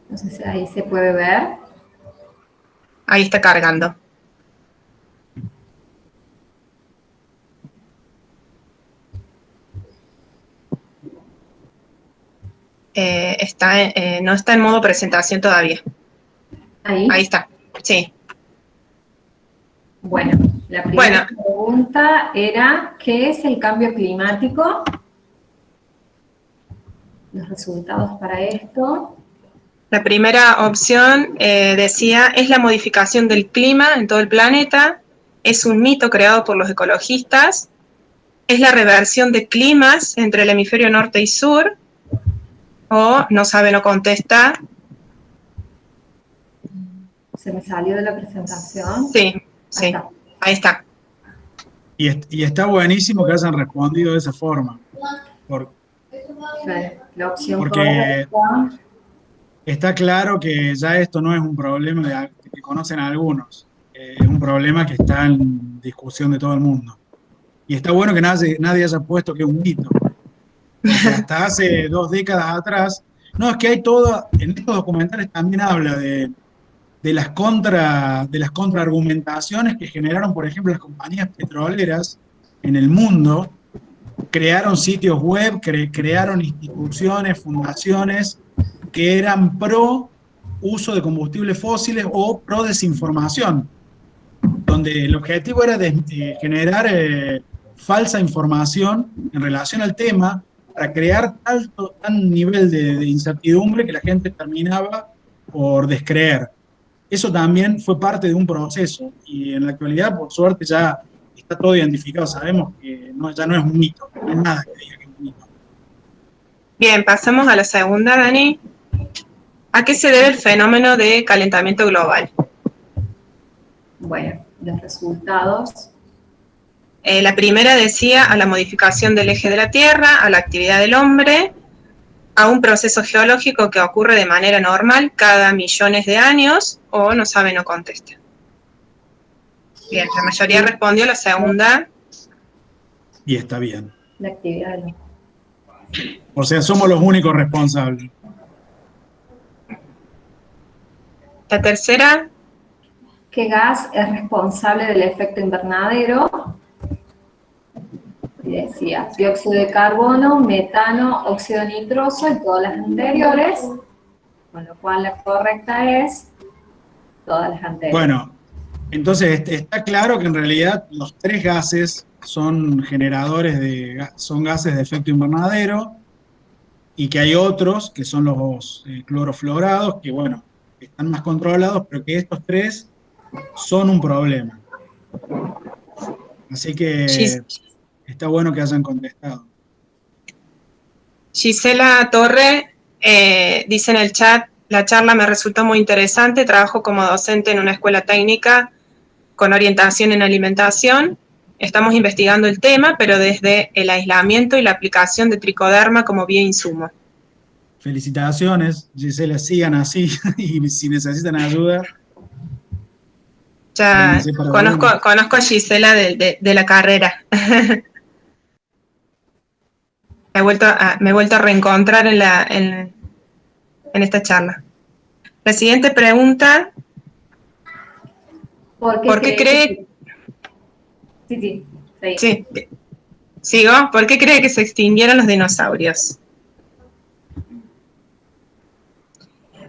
No sé si ahí se puede ver. Ahí está cargando. No está en modo presentación todavía. Ahí. Ahí está, sí. Bueno, la primera pregunta era, ¿qué es el cambio climático? Los resultados para esto. La primera opción decía, es la modificación del clima en todo el planeta, es un mito creado por los ecologistas, es la reversión de climas entre el hemisferio norte y sur, o no sabe, no contesta. ¿Se me salió de la presentación? Sí, sí, ahí está. Y está buenísimo que hayan respondido de esa forma. La opción porque correcta. Está claro que ya esto no es un problema que conocen algunos. Es un problema que está en discusión de todo el mundo. Y está bueno que nadie haya puesto que es un mito. Porque hasta hace 2 décadas atrás, no, es que hay en estos documentales también habla de las contraargumentaciones que generaron, por ejemplo, las compañías petroleras en el mundo. Crearon sitios web, crearon instituciones, fundaciones que eran pro uso de combustibles fósiles o pro desinformación, donde el objetivo era generar falsa información en relación al tema para crear tal nivel de incertidumbre que la gente terminaba por descreer. Eso también fue parte de un proceso y en la actualidad, por suerte, ya está todo identificado. Sabemos que ya no es un mito, no hay nada que diga que es un mito. Bien, pasamos a la segunda, Dani. ¿A qué se debe el fenómeno de calentamiento global? Bueno, los resultados. La primera decía a la modificación del eje de la Tierra, a la actividad del hombre, a un proceso geológico que ocurre de manera normal cada millones de años, o no sabe, no contesta. Bien, la mayoría respondió la segunda. Y está bien. La actividad del hombre. O sea, somos los únicos responsables. La tercera. ¿Qué gas es responsable del efecto invernadero? Y decía, dióxido de carbono, metano, óxido nitroso y todas las anteriores, con lo cual la correcta es todas las anteriores. Bueno, entonces está claro que en realidad los 3 gases son generadores son gases de efecto invernadero, y que hay otros, que son los clorofluorados, que bueno, están más controlados, pero que estos tres son un problema. Así que está bueno que hayan contestado. Gisela Torre dice en el chat, la charla me resultó muy interesante, trabajo como docente en una escuela técnica con orientación en alimentación. Estamos investigando el tema, pero desde el aislamiento y la aplicación de tricoderma como bioinsumo. Felicitaciones, Gisela, sigan así, y si necesitan ayuda. Ya conozco a Gisela de la carrera. Me he vuelto a reencontrar en esta charla. La siguiente pregunta. ¿Por qué cree? Sí. Sí. ¿Sigo? ¿Por qué cree que se extinguieron los dinosaurios?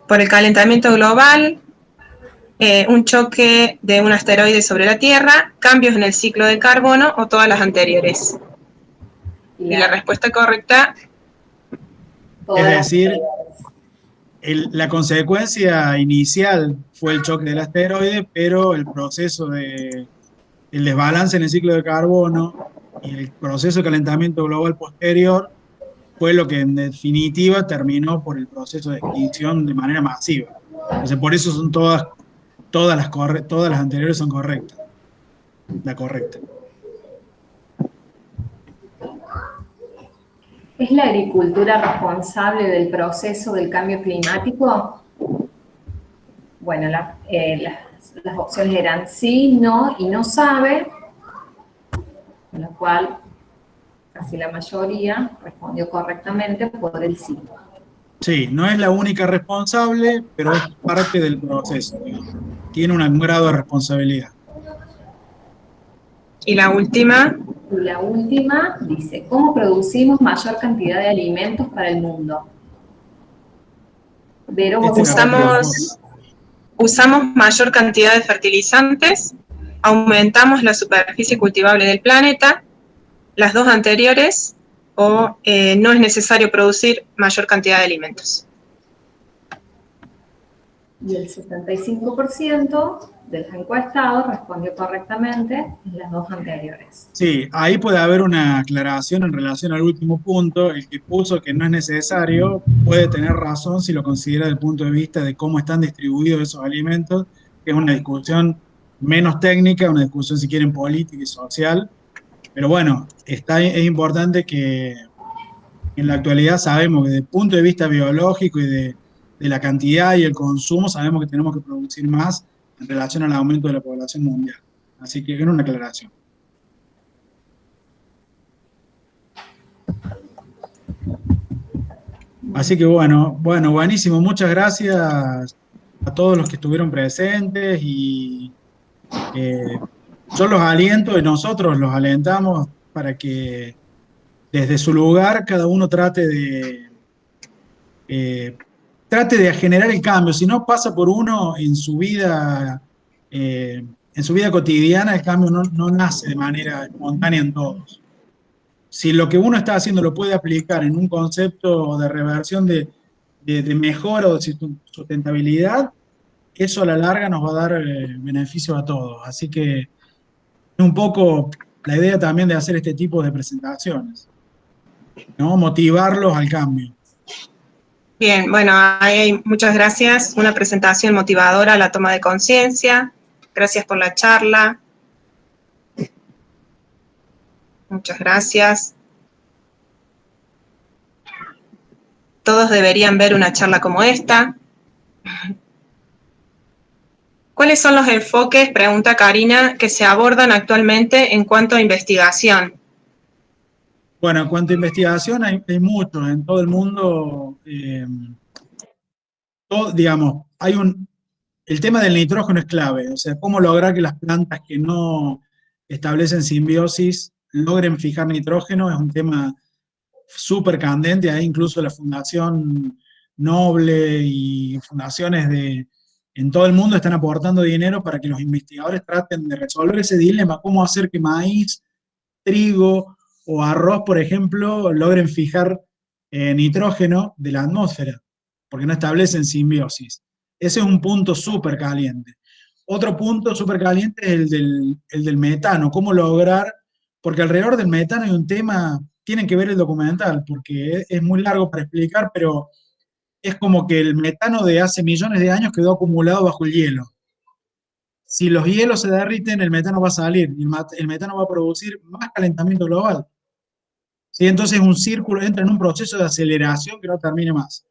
Por el calentamiento global, un choque de un asteroide sobre la Tierra, cambios en el ciclo del carbono o todas las anteriores. Y la respuesta correcta. Es decir, la consecuencia inicial fue el choque del asteroide, pero el proceso el desbalance en el ciclo de carbono y el proceso de calentamiento global posterior fue lo que en definitiva terminó por el proceso de extinción de manera masiva. Entonces, por eso son todas las anteriores son correctas. La correcta. ¿Es la agricultura responsable del proceso del cambio climático? Bueno, las opciones eran sí, no y no sabe, con lo cual casi la mayoría respondió correctamente por el sí. Sí, no es la única responsable, pero es parte del proceso. Tiene un grado de responsabilidad. ¿Y la última? Y la última dice, ¿cómo producimos mayor cantidad de alimentos para el mundo? Usamos mayor cantidad de fertilizantes, aumentamos la superficie cultivable del planeta, las dos anteriores, o no es necesario producir mayor cantidad de alimentos. Y el 75% de los encuestados respondió correctamente en las dos anteriores. Sí, ahí puede haber una aclaración en relación al último punto. El que puso que no es necesario puede tener razón si lo considera desde el punto de vista de cómo están distribuidos esos alimentos, que es una discusión menos técnica, una discusión, si quieren, política y social. Pero bueno, es importante que en la actualidad sabemos que desde el punto de vista biológico y de la cantidad y el consumo, sabemos que tenemos que producir más en relación al aumento de la población mundial. Así que era una aclaración. Así que bueno, buenísimo. Muchas gracias a todos los que estuvieron presentes y yo los aliento y nosotros los alentamos para que desde su lugar cada uno trate de generar el cambio. Si no pasa por uno en su vida cotidiana, el cambio no nace de manera espontánea en todos. Si lo que uno está haciendo lo puede aplicar en un concepto de reversión de mejora o de sustentabilidad, eso a la larga nos va a dar beneficios a todos. Así que es un poco la idea también de hacer este tipo de presentaciones, ¿no? Motivarlos al cambio. Bien, bueno, muchas gracias. Una presentación motivadora a la toma de conciencia. Gracias por la charla. Muchas gracias. Todos deberían ver una charla como esta. ¿Cuáles son los enfoques, pregunta Karina, que se abordan actualmente en cuanto a investigación? Bueno, en cuanto a investigación hay muchos en todo el mundo. Digamos, el tema del nitrógeno es clave, o sea, cómo lograr que las plantas que no establecen simbiosis logren fijar nitrógeno es un tema súper candente. Ahí incluso la Fundación Noble y fundaciones en todo el mundo están aportando dinero para que los investigadores traten de resolver ese dilema, cómo hacer que maíz trigo o arroz, por ejemplo, logren fijar nitrógeno de la atmósfera, porque no establecen simbiosis. Ese es un punto súper caliente. Otro punto súper caliente es el del metano, cómo lograr, porque alrededor del metano hay un tema, tienen que ver el documental, porque es muy largo para explicar, pero es como que el metano de hace millones de años quedó acumulado bajo el hielo. Si los hielos se derriten, el metano va a salir y el metano va a producir más calentamiento global. ¿Sí? Entonces un círculo entra en un proceso de aceleración que no termine más.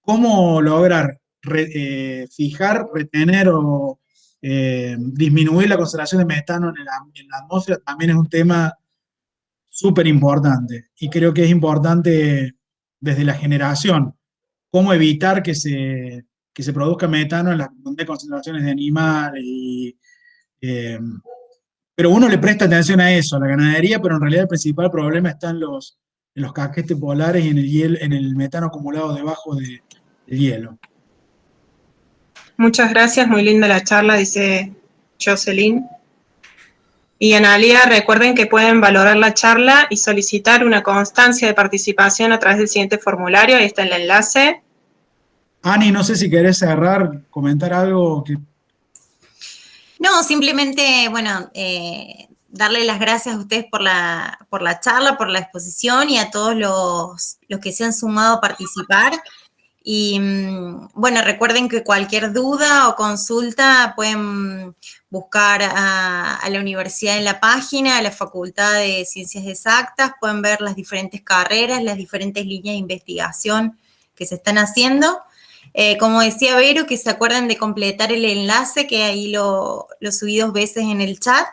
¿Cómo lograr fijar, retener o disminuir la concentración de metano en la atmósfera? También es un tema súper importante y creo que es importante desde la generación. ¿Cómo evitar que se produzca metano en las concentraciones de animales? Pero uno le presta atención a eso, a la ganadería, pero en realidad el principal problema está en los casquetes polares y en el metano acumulado debajo del hielo. Muchas gracias, muy linda la charla, dice Jocelyn. Y Analia, recuerden que pueden valorar la charla y solicitar una constancia de participación a través del siguiente formulario, ahí está el enlace. Ani, no sé si querés cerrar, comentar algo que... No, simplemente, bueno, darle las gracias a ustedes por la charla, por la exposición y a todos los que se han sumado a participar. Y bueno, recuerden que cualquier duda o consulta pueden buscar a la universidad en la página, a la Facultad de Ciencias Exactas, pueden ver las diferentes carreras, las diferentes líneas de investigación que se están haciendo. Como decía Vero, que se acuerden de completar el enlace, que ahí lo subí 2 veces en el chat,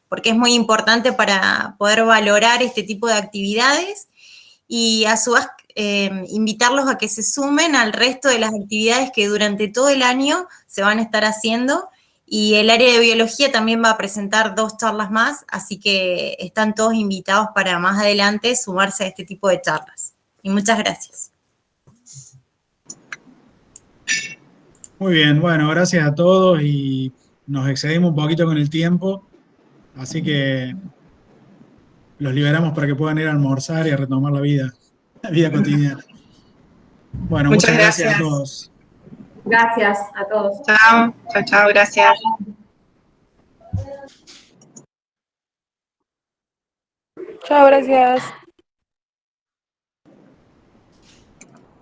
porque es muy importante para poder valorar este tipo de actividades y a su vez invitarlos a que se sumen al resto de las actividades que durante todo el año se van a estar haciendo, y el área de biología también va a presentar 2 charlas más, así que están todos invitados para más adelante sumarse a este tipo de charlas. Y muchas gracias. Muy bien, bueno, gracias a todos y nos excedimos un poquito con el tiempo, así que los liberamos para que puedan ir a almorzar y a retomar la vida cotidiana. Bueno, muchas gracias a todos. Gracias a todos. Chao, chao, chao, gracias. Chao, gracias.